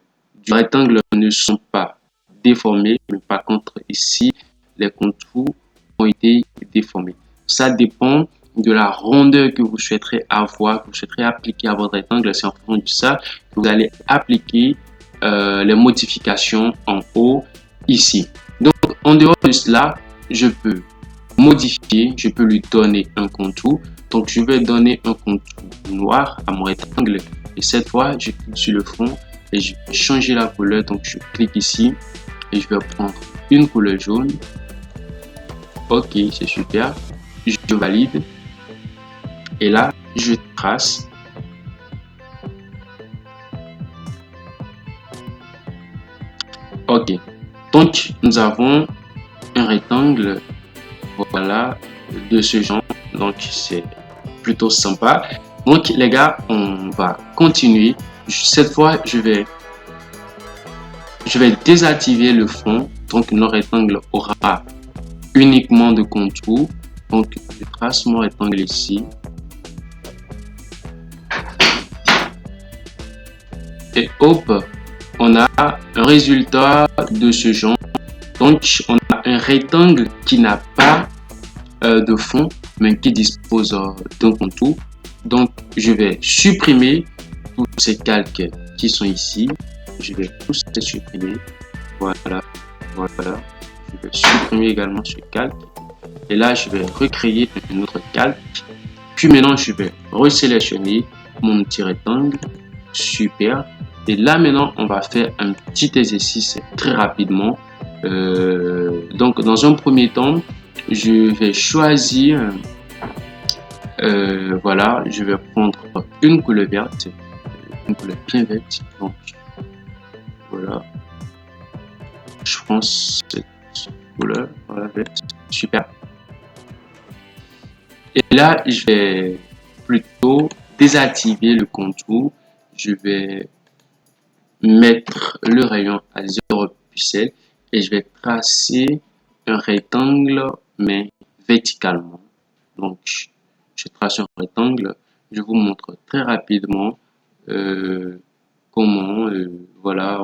rectangle ne sont pas déformés, mais par contre ici les contours ont été déformés. Ça dépend de la rondeur que vous souhaiterez avoir, que vous souhaiterez appliquer à votre rectangle. C'est en fonction de ça que vous allez appliquer les modifications en haut ici. Donc en dehors de cela, je peux modifier, je peux lui donner un contour. Donc je vais donner un contour noir à mon rectangle. Et cette fois, je clique sur le fond et je vais changer la couleur. Donc, je clique ici et je vais prendre une couleur jaune. Ok, c'est super. Je valide. Et là, je trace. Ok. Donc, nous avons un rectangle, voilà, de ce genre. Donc, c'est plutôt sympa. Donc les gars, on va continuer. Cette fois, je vais désactiver le fond. Donc notre rectangle aura uniquement de contours. Donc je trace mon rectangle ici. Et hop, on a un résultat de ce genre. Donc, on a un rectangle qui n'a pas de fond, mais qui dispose d'un contour. Donc, je vais supprimer tous ces calques qui sont ici. Je vais tous les supprimer. Voilà, voilà. Je vais supprimer également ce calque. Et là, je vais recréer un autre calque. Puis maintenant, je vais resélectionner mon petit rectangle. Super. Et là, maintenant, on va faire un petit exercice très rapidement. Donc, dans un premier temps, je vais choisir, voilà, je vais prendre une couleur verte, une couleur bien verte. Donc, voilà, je prends cette couleur, voilà, verte. Super. Et là, je vais plutôt désactiver le contour. Je vais mettre le rayon à 0 pixels et je vais tracer un rectangle mais verticalement. Donc, je trace un rectangle. Je vous montre très rapidement comment, voilà,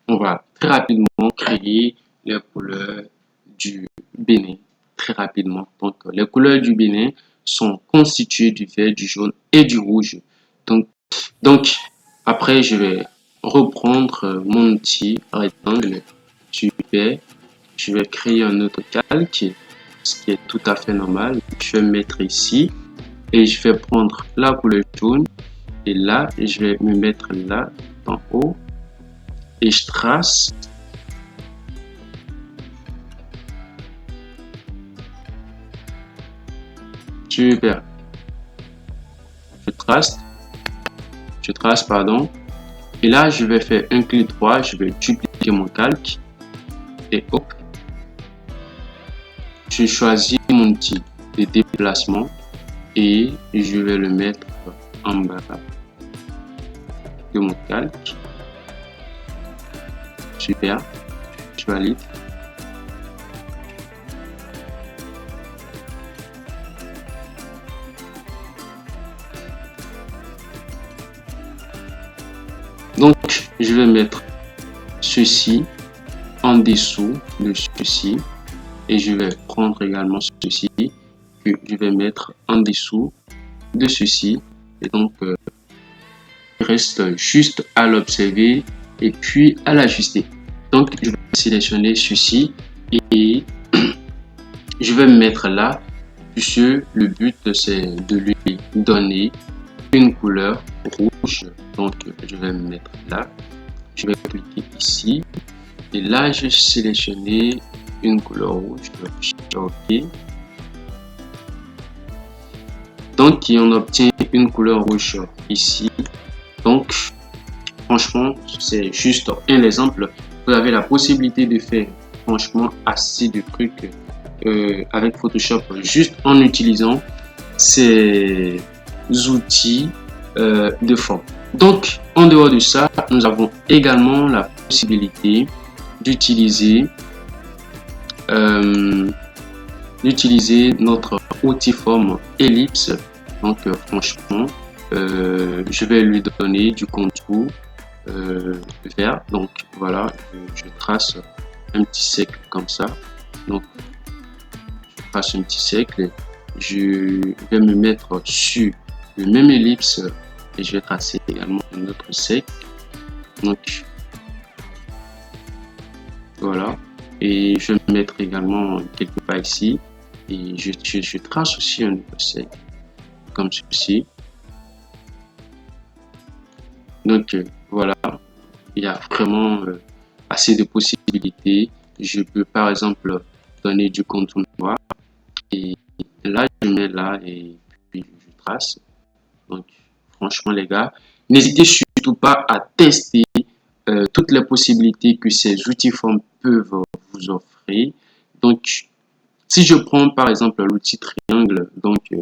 on va très rapidement créer les couleurs du Bénin. Très rapidement. Donc, les couleurs du Bénin sont constituées du vert, du jaune et du rouge. Donc après, je vais reprendre mon petit rectangle. Super. Je vais créer un autre calque, ce qui est tout à fait normal. Je vais mettre ici et je vais prendre la couleur jaune. Et là, je vais me mettre là, en haut. Et je trace. Super. Je trace, pardon. Et là, je vais faire un clic droit. Je vais dupliquer mon calque. Et hop. Je choisis mon type de déplacement. Et je vais le mettre en bas de mon calque. Super. Je valide. Donc, je vais mettre ceci en dessous de ceci et je vais prendre également ceci que je vais mettre en dessous de ceci et donc il reste juste à l'observer et puis à l'ajuster. Donc, je vais sélectionner ceci et je vais me mettre là puisque le but c'est de lui donner une couleur rouge. Donc, je vais me mettre là. Je vais cliquer ici. Et là, je vais sélectionner une couleur rouge. OK. Donc, on obtient une couleur rouge ici. Donc, franchement, c'est juste un exemple. Vous avez la possibilité de faire, franchement, assez de trucs avec Photoshop juste en utilisant ces outils de forme. Donc, en dehors de ça, nous avons également la possibilité d'utiliser notre outil forme ellipse. Donc, franchement, je vais lui donner du contour vert. Donc, voilà, je trace un petit cercle comme ça. Donc, je trace un petit cercle. Je vais me mettre sur le même ellipse et je vais tracer également un autre cercle. Donc voilà, et je vais me mettre également quelque part ici et je trace aussi un autre cercle comme ceci. Donc voilà, il y a vraiment assez de possibilités. Je peux par exemple donner du contour noir et là je mets là et puis je trace. Donc franchement les gars, n'hésitez surtout pas à tester toutes les possibilités que ces outils formes peuvent vous offrir. Donc si je prends par exemple l'outil triangle, donc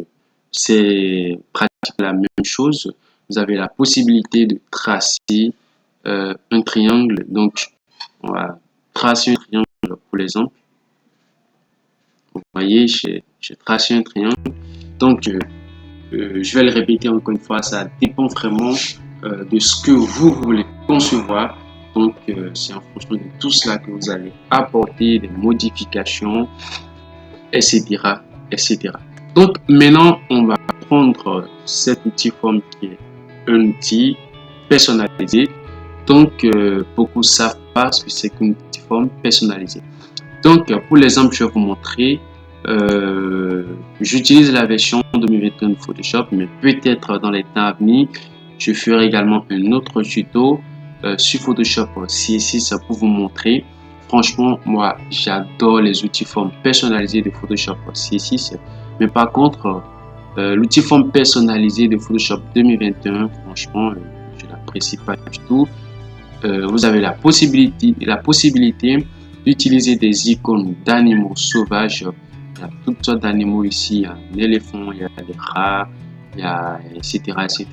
c'est pratiquement la même chose. Vous avez la possibilité de tracer un triangle. Donc on va tracer un triangle pour l'exemple. Vous voyez, j'ai tracé un triangle. Donc je vais le répéter encore une fois, ça dépend vraiment de ce que vous voulez concevoir. Donc, c'est en fonction de tout cela que vous allez apporter des modifications, etc., etc. Donc, maintenant, on va prendre cet outil forme qui est un outil personnalisé. Donc, beaucoup ne savent pas ce que c'est qu'une outil forme personnalisée. Donc, pour l'exemple, je vais vous montrer. J'utilise la version 2021 de Photoshop, mais peut-être dans les temps à venir, je ferai également un autre tuto sur Photoshop CSS pour vous montrer. Franchement, moi, j'adore les outils formes personnalisés de Photoshop CSS. Mais par contre, l'outil forme personnalisé de Photoshop 2021, franchement, je ne l'apprécie pas du tout. Vous avez la possibilité d'utiliser des icônes d'animaux sauvages. Il y a toutes sortes d'animaux ici. Il y a un éléphant, il y a des rats, il y a etc. etc.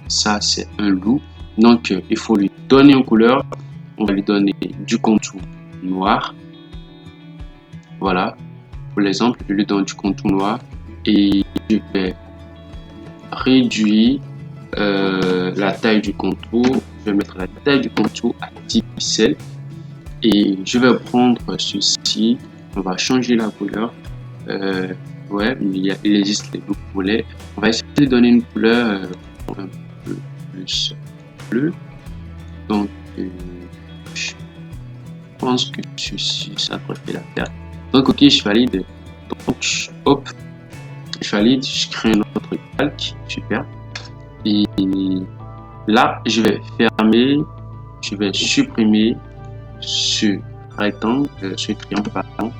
Ça, c'est un loup. Donc, il faut lui donner une couleur. On va lui donner du contour noir. Voilà. Pour l'exemple, je lui donne du contour noir et je vais réduire la taille du contour. Je vais mettre la taille du contour à 10 pixels. Et je vais prendre ceci, on va changer la couleur. Ouais, il existe les deux couleurs. On va essayer de donner une couleur un peu plus bleu. Donc, je pense que ceci, ça devrait faire l'affaire. Donc, ok, je valide. Donc, hop, je valide, je crée un autre calque. Super. Et là, je vais fermer, je vais supprimer ce rectangle, ce triangle, pardon,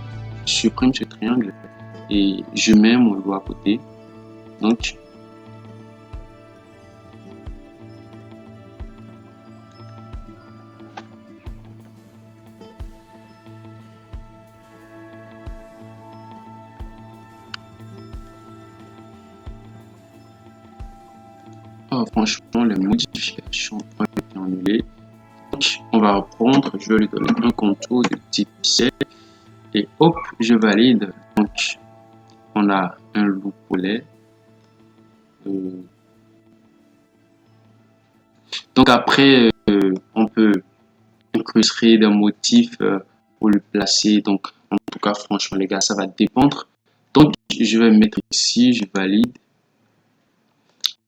je supprime ce triangle et je mets mon doigt à côté. Donc, franchement, les modifications ont été annulées. Donc, on va reprendre, je vais lui donner un contour de petits pixels et hop, je valide. Donc, on a un loup poulet. Donc, après, on peut incruster des motifs pour le placer. Donc, en tout cas, franchement, les gars, ça va dépendre. Donc, je vais mettre ici, je valide.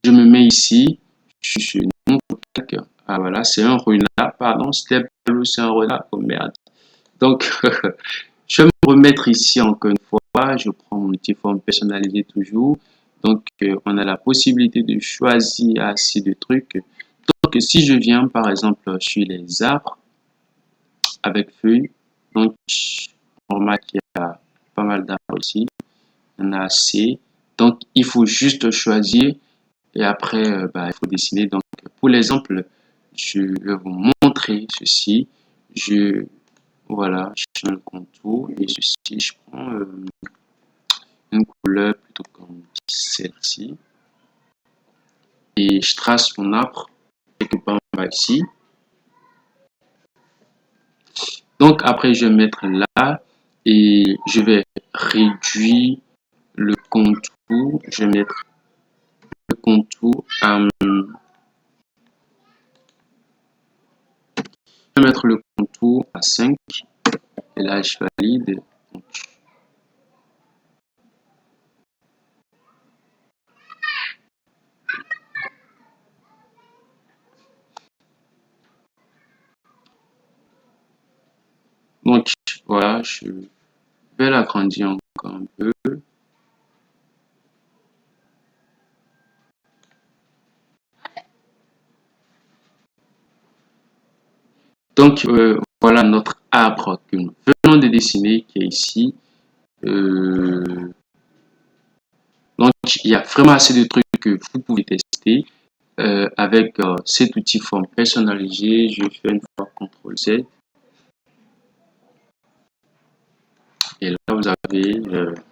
Je me mets ici, je suis mon calque. Ah voilà, c'est un renard, pardon, c'était c'est un renard, oh merde. Donc, je vais me remettre ici encore une fois. Je prends mon outil forme personnalisé toujours. Donc, on a la possibilité de choisir assez de trucs. Donc, si je viens par exemple sur les arbres avec feuilles, donc on remarque qu'il y a pas mal d'arbres ici. Il y en a assez. Donc, il faut juste choisir et après, il faut dessiner. Donc, pour l'exemple, je vais vous montrer ceci. Voilà, je fais le contour et ceci, je prends une couleur plutôt comme celle-ci et je trace mon arbre quelque part ici. Donc après, je vais mettre là et je vais réduire le contour. Je vais mettre le contour je vais mettre le contour à 5 et là je valide. Donc voilà, je vais l'agrandir encore un peu. Donc voilà notre arbre que nous venons de dessiner qui est ici. Donc il y a vraiment assez de trucs que vous pouvez tester avec cet outil forme personnalisé. Je fais une fois CTRL Z et là vous avez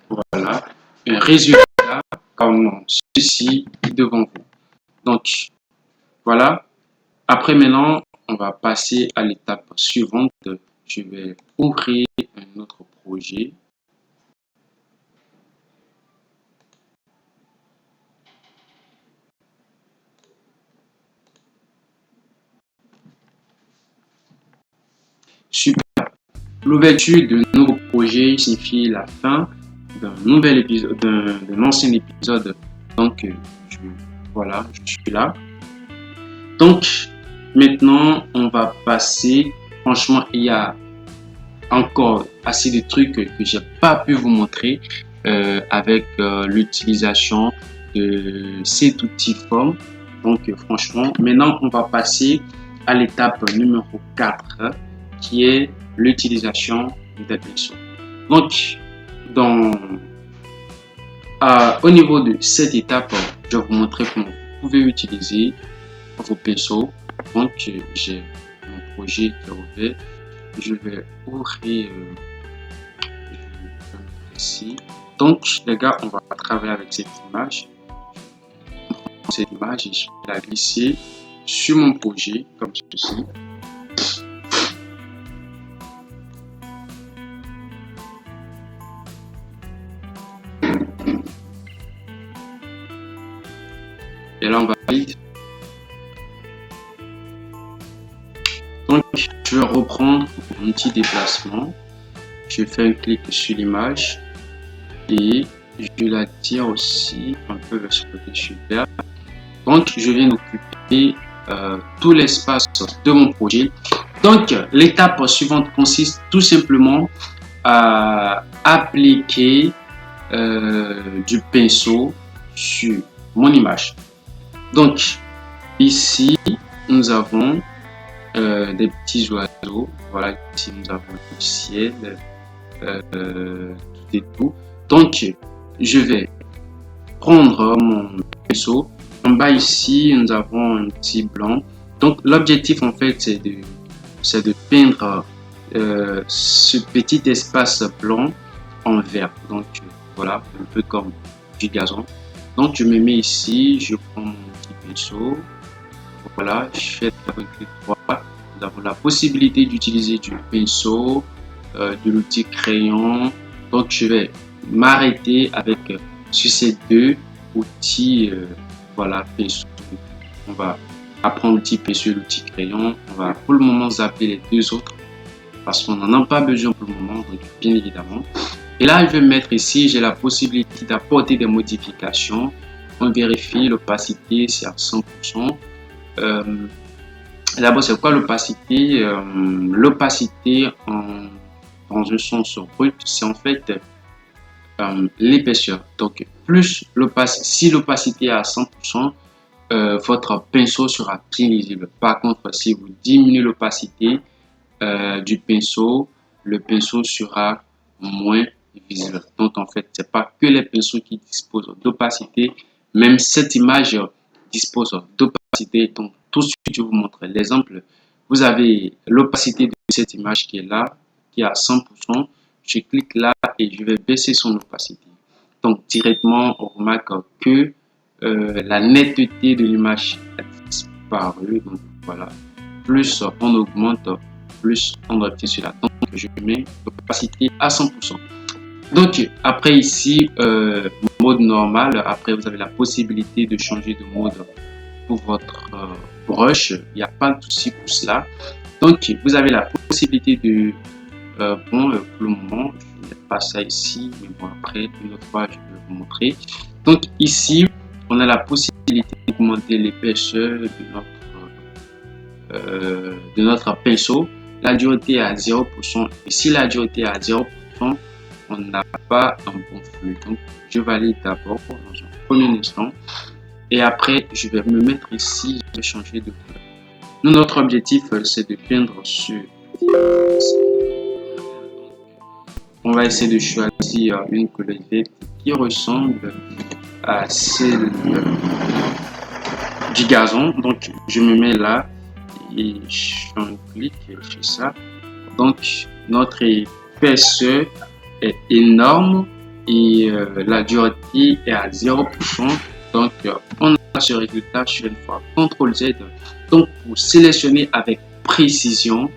voilà un résultat comme ceci devant vous. Donc voilà. Après maintenant, on va passer à l'étape suivante. Je vais ouvrir un autre projet. Super. L'ouverture de nouveau projet signifie la fin d'un nouvel épisode, d'un ancien épisode. Donc, voilà, je suis là. Donc, maintenant, on va passer. Franchement, il y a encore assez de trucs que j'ai pas pu vous montrer avec l'utilisation de cet outil forme. Donc, franchement, maintenant, on va passer à l'étape numéro 4 qui est l'utilisation des pinceaux. Donc, au niveau de cette étape, je vais vous montrer comment vous pouvez utiliser vos pinceaux. Donc, j'ai mon projet qui est ouvert. Je vais ouvrir ici. Donc, les gars, on va travailler avec cette image. Cette image et je vais la glisser sur mon projet comme ceci. Et là, on valide. Donc, je vais reprendre mon petit déplacement. Je fais un clic sur l'image et je la tire aussi un peu vers ce côté super. Donc, je viens d'occuper tout l'espace de mon projet. Donc, l'étape suivante consiste tout simplement à appliquer du pinceau sur mon image. Donc, ici, nous avons des petits oiseaux. Voilà, ici, nous avons le ciel, tout et tout. Donc, je vais prendre mon pinceau. En bas ici, nous avons un petit blanc. Donc, l'objectif, en fait, c'est de peindre ce petit espace blanc en vert. Donc, voilà, un peu comme du gazon. Donc, je me mets ici, je prends mon petit pinceau. Voilà, je fais avec clic droit. Nous avons la possibilité d'utiliser du pinceau, de l'outil crayon. Donc, je vais m'arrêter avec sur ces deux outils. Voilà, pinceau. On va apprendre l'outil pinceau et l'outil crayon. On va pour le moment zapper les deux autres parce qu'on n'en a pas besoin pour le moment, donc bien évidemment. Et là, je vais mettre ici, j'ai la possibilité d'apporter des modifications. On vérifie l'opacité, c'est à 100%. D'abord, c'est quoi l'opacité? L'opacité dans un sens brut, c'est en fait l'épaisseur. Donc, plus si l'opacité est à 100%, votre pinceau sera bien lisible. Par contre, si vous diminuez l'opacité du pinceau, le pinceau sera moins visible. Donc, en fait, c'est pas que les pinceaux qui disposent d'opacité, même cette image dispose d'opacité. Donc, tout de suite, je vous montre l'exemple. Vous avez l'opacité de cette image qui est là, qui est à 100%. Je clique là et je vais baisser son opacité. Donc, directement, on remarque que la netteté de l'image a disparu. Donc, voilà. Plus on augmente, plus on obtient cela. Donc, je mets l'opacité à 100%. Donc, après ici, mode normal. Après, vous avez la possibilité de changer de mode pour votre brush. Il n'y a pas de souci pour cela. Donc, vous avez la possibilité de... pour le moment, je n'ai pas ça ici. Mais bon, après, une autre fois, je vais vous montrer. Donc, ici, on a la possibilité d'augmenter l'épaisseur de notre pinceau. La dureté est à 0%. Et si la dureté est à 0%, on n'a pas un bon flux. Donc, je valide d'abord dans un premier instant. Et après, je vais me mettre ici, je vais changer de couleur. Nous, notre objectif, c'est de peindre sur... On va essayer de choisir une couleur verte qui ressemble à celle du gazon. Donc, je me mets là et je clique sur ça. Donc, notre épaisseur est énorme et la dureté est à 0%. Donc, on a ce résultat sur une fois. CTRL Z. Donc, pour sélectionner avec précision,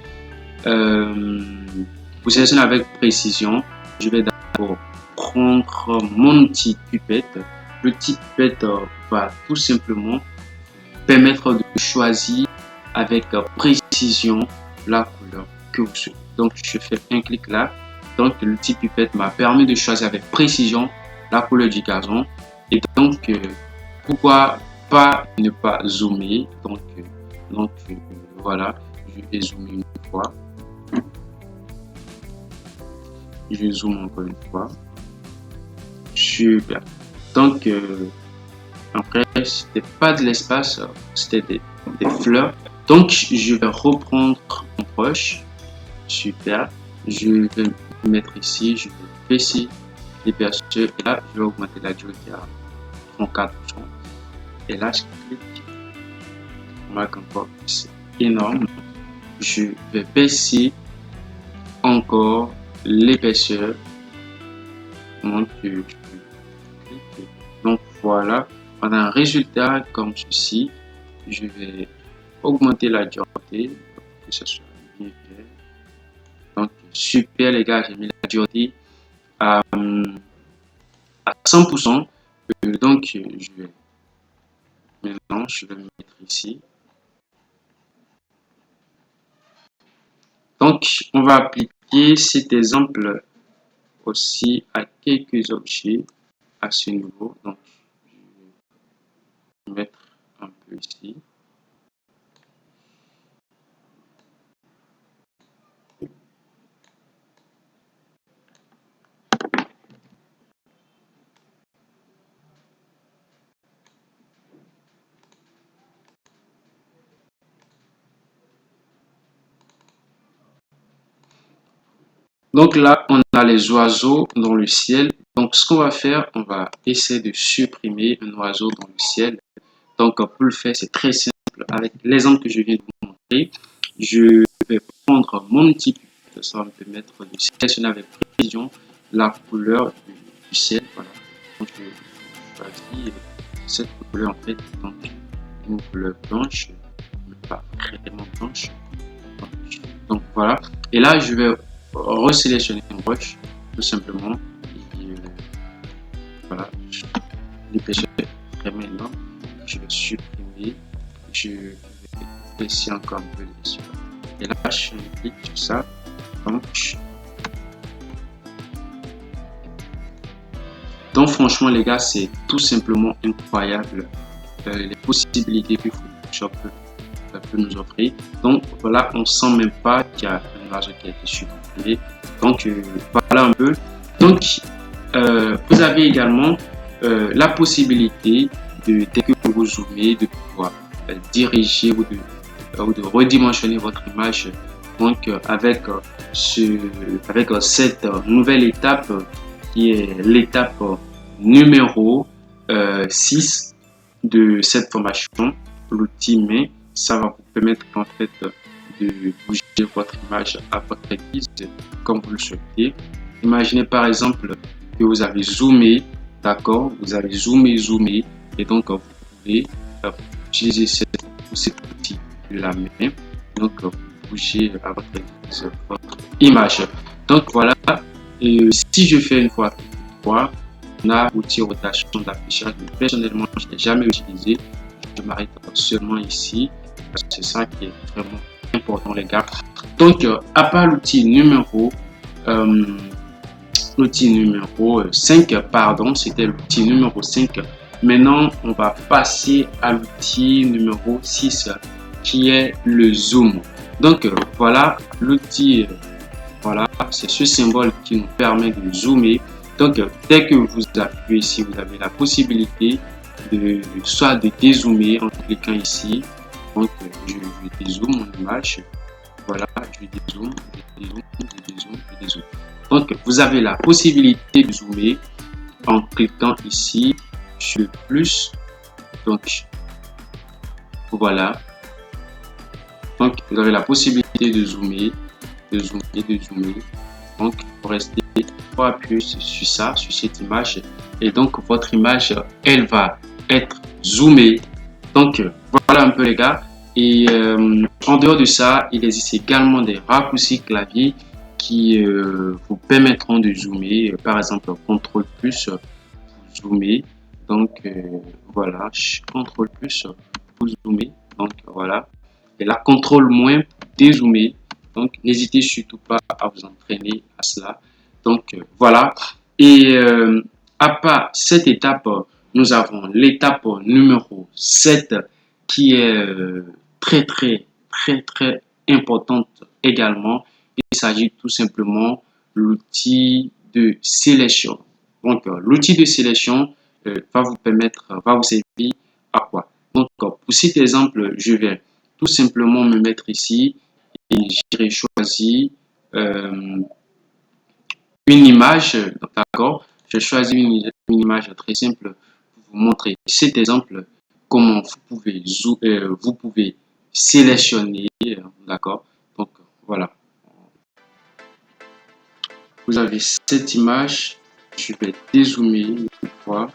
je vais d'abord prendre mon petit pipette. Le petit pipette va tout simplement permettre de choisir avec précision la couleur que vous souhaitez. Donc je fais un clic là. Donc l'outil pipette m'a permis de choisir avec précision la couleur du gazon. Et donc pourquoi pas ne pas zoomer. Donc voilà, je vais zoomer une fois. Je zoome encore une fois. Super. Donc après c'était pas de l'espace, c'était des fleurs. Donc je vais reprendre mon brush. Super. Je vais mettre ici, je vais baisser l'épaisseur et là je vais augmenter la dureté à 34%. Et là je clique. On remarque encore que c'est énorme. Je vais baisser encore l'épaisseur. Donc voilà, on a un résultat comme ceci. Je vais augmenter la dureté pour que ce soit bien fait. Donc super les gars, j'ai mis la dureté à 100%. Donc je vais maintenant je vais mettre ici. Donc on va appliquer cet exemple aussi à quelques objets à ce niveau. Donc je vais mettre un peu ici. Donc là, on a les oiseaux dans le ciel. Donc ce qu'on va faire, on va essayer de supprimer un oiseau dans le ciel. Donc pour le faire, c'est très simple. Avec l'exemple que je viens de vous montrer, je vais prendre mon outil. Ça va me permettre de sélectionner avec précision la couleur du ciel. Voilà. Donc je choisis cette couleur en fait. Donc une couleur blanche, mais pas vraiment blanche. Donc voilà. Et là, je vais resélectionner mon brush tout simplement. Et voilà, l'épaisseur est vraiment énorme. Je vais supprimer. Je vais baisser encore un peu l'épaisseur. Et là, je clique sur ça. Donc franchement les gars, c'est tout simplement incroyable les possibilités que Photoshop peut nous offrir. Donc voilà, on sent même pas qu'il y a un oiseau qui a été supprimé. Donc voilà un peu. Donc vous avez également la possibilité de, dès que vous zoomez, de pouvoir diriger ou de redimensionner votre image. Donc avec cette nouvelle étape qui est l'étape numéro 6 de cette formation, l'outil main, ça va vous permettre en fait de bouger votre image à votre guise comme vous le souhaitez. Imaginez par exemple que vous avez zoomé, d'accord, vous avez zoomé, et donc vous pouvez utiliser cet outil de la main, donc bouger à votre guise votre image. Donc voilà, et si je fais une fois 3, on a outil rotation d'affichage, mais personnellement je n'ai jamais utilisé. Je m'arrête seulement ici parce que c'est ça qui est vraiment important les gars. Donc à part l'outil numéro 5, pardon, c'était l'outil numéro 5. Maintenant on va passer à l'outil numéro 6 qui est le zoom. Donc voilà l'outil, voilà, c'est ce symbole qui nous permet de zoomer. Donc dès que vous appuyez ici, vous avez la possibilité soit de dézoomer en cliquant ici. Donc je dézoome mon image. Voilà, je dézoome. Donc vous avez la possibilité de zoomer en cliquant ici sur le plus. Donc voilà. Donc vous avez la possibilité de zoomer. Donc pour rester appuyer sur ça, sur cette image, et donc votre image elle va être zoomée. Donc voilà un peu les gars. Et en dehors de ça, il existe également des raccourcis clavier qui vous permettront de zoomer. Par exemple, CTRL plus pour zoomer. Donc voilà, CTRL plus pour zoomer. Donc voilà. Et là, CTRL moins pour dézoomer. Donc, n'hésitez surtout pas à vous entraîner à cela. Donc, voilà. Et à part cette étape, nous avons l'étape numéro 7 qui est très importante également. Il s'agit tout simplement de l'outil de sélection. Donc, l'outil de sélection va vous permettre, va vous servir à quoi? Donc, pour cet exemple, je vais tout simplement me mettre ici et j'irai choisir euh, une image, d'accord? Je choisis une image très simple pour vous montrer cet exemple, comment vous pouvez sélectionner, d'accord? Donc, voilà. Vous avez cette image, je vais dézoomer une fois.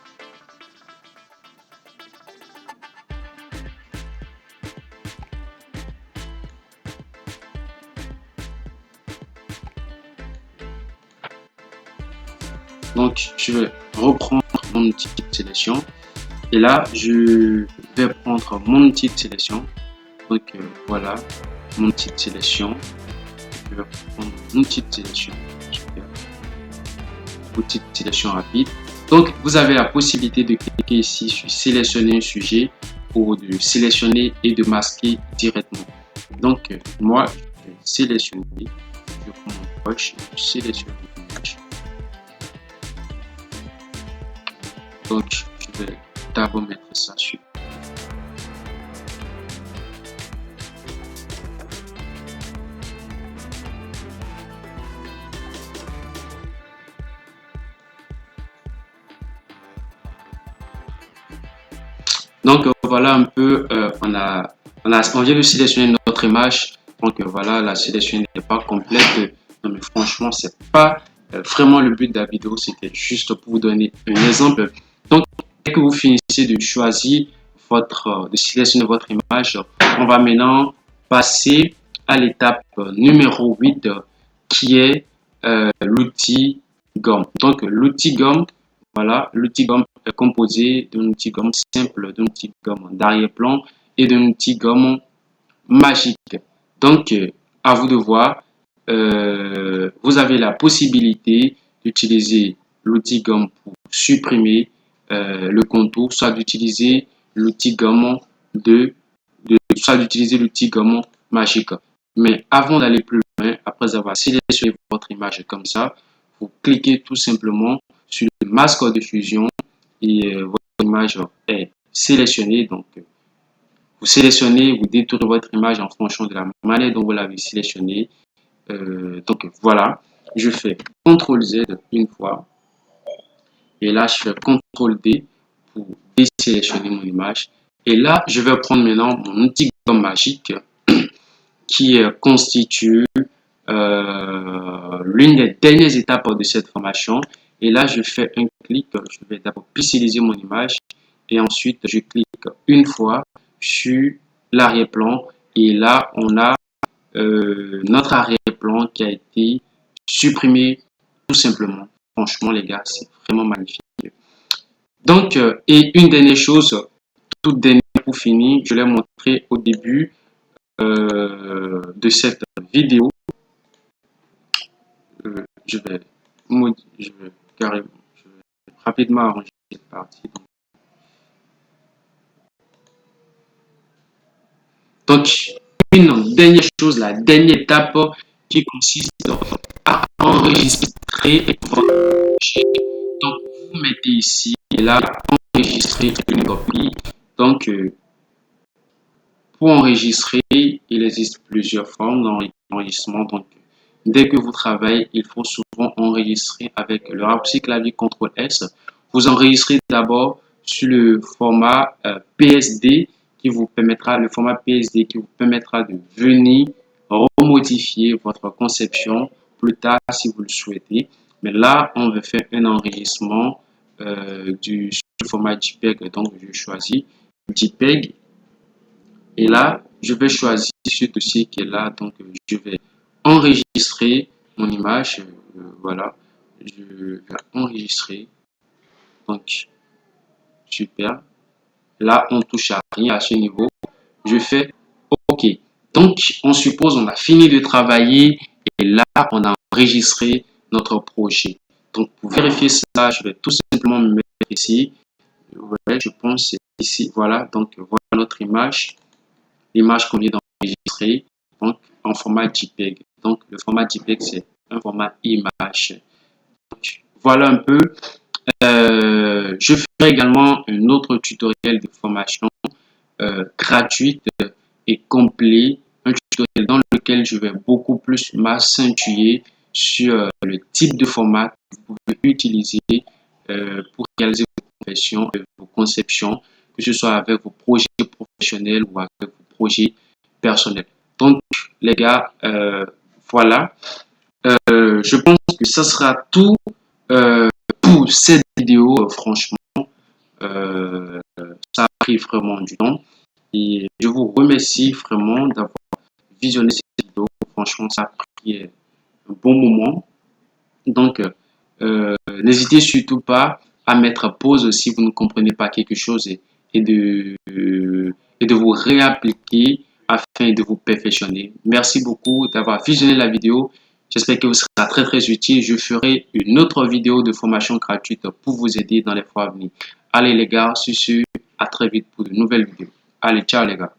Donc, je vais reprendre mon outil de sélection. Et là, je vais prendre mon outil de sélection. Donc, voilà, mon outil de sélection. Je vais prendre mon outil de sélection. Super. Outil de sélection rapide. Donc, vous avez la possibilité de cliquer ici sur sélectionner un sujet ou de sélectionner et de masquer directement. Donc, moi, je vais sélectionner. Je prends mon coche, je sélectionne l'image. Donc, je vais d'abord mettre ça sur. Donc, voilà un peu, on vient de sélectionner notre image. Donc, voilà, la sélection n'est pas complète. Non, mais franchement, c'est pas vraiment le but de la vidéo. C'était juste pour vous donner un exemple. Donc, dès que vous finissez de choisir de sélectionner votre image, on va maintenant passer à l'étape numéro 8 qui est l'outil gomme. Donc, l'outil gomme, voilà, l'outil gomme est composé d'un outil gomme simple, d'un outil gomme d'arrière-plan et d'un outil gomme magique. Donc, à vous de voir, vous avez la possibilité d'utiliser l'outil gomme pour supprimer le contour, soit d'utiliser l'outil gomme soit d'utiliser l'outil gomme magique. Mais avant d'aller plus loin, après avoir sélectionné votre image comme ça, vous cliquez tout simplement sur le masque de fusion et votre image est sélectionnée. Donc, vous sélectionnez, vous détournez votre image en fonction de la manière dont vous l'avez sélectionnée. Donc, voilà. Je fais CTRL Z une fois. Et là, je fais CTRL D pour désélectionner mon image. Et là, je vais prendre maintenant mon outil gomme magique qui constitue l'une des dernières étapes de cette formation. Et là, je fais un clic. Je vais d'abord pixeliser mon image. Et ensuite, je clique une fois sur l'arrière-plan. Et là, on a notre arrière-plan qui a été supprimé tout simplement. Franchement, les gars, c'est vraiment magnifique. Donc, et une dernière chose, toute dernière pour finir, je l'ai montré au début de cette vidéo. Je vais carrément, je vais rapidement arranger cette partie. Donc, une dernière chose, la dernière étape qui consiste à enregistrer votre projet. Donc, vous mettez ici et là, enregistrer une copie. Donc, pour enregistrer, il existe plusieurs formes d'enregistrement. Donc, dès que vous travaillez, il faut souvent enregistrer avec le raccourci clavier CTRL S. Vous enregistrez d'abord sur le format PSD qui vous permettra, le format PSD qui vous permettra de venir remodifier votre conception plus tard si vous le souhaitez. Mais là, on veut faire un enregistrement du format JPEG. Donc, je choisis JPEG. Et là, je vais choisir ce dossier qui est là. Donc, je vais enregistrer mon image. Voilà. Je vais enregistrer. Donc, super. Là, on touche à rien à ce niveau. Je fais OK. Donc, on suppose on a fini de travailler et là, on a enregistré notre projet. Donc, pour vérifier cela, je vais tout simplement me mettre ici. Ouais, je pense que c'est ici. Voilà, donc voilà notre image, l'image qu'on vient d'enregistrer, donc en format JPEG. Donc, le format JPEG, c'est un format image. Donc, voilà un peu. Je ferai également un autre tutoriel de formation gratuite et complet, un tutoriel dans lequel je vais beaucoup plus m'accentuer sur le type de format que vous pouvez utiliser pour réaliser vos conceptions, vos conceptions, que ce soit avec vos projets professionnels ou avec vos projets personnels. Donc, les gars, voilà. Je pense que ce sera tout pour cette vidéo. Franchement, euh, ça a pris vraiment du temps. Et je vous remercie vraiment d'avoir visionné cette vidéo. Franchement, ça a pris un bon moment. Donc, n'hésitez surtout pas à mettre pause si vous ne comprenez pas quelque chose et de vous réappliquer afin de vous perfectionner. Merci beaucoup d'avoir visionné la vidéo. J'espère que vous sera très très utile. Je ferai une autre vidéo de formation gratuite pour vous aider dans les fois à venir. Allez les gars, sur ce, à très vite pour de nouvelles vidéos. Allez, ciao les gars.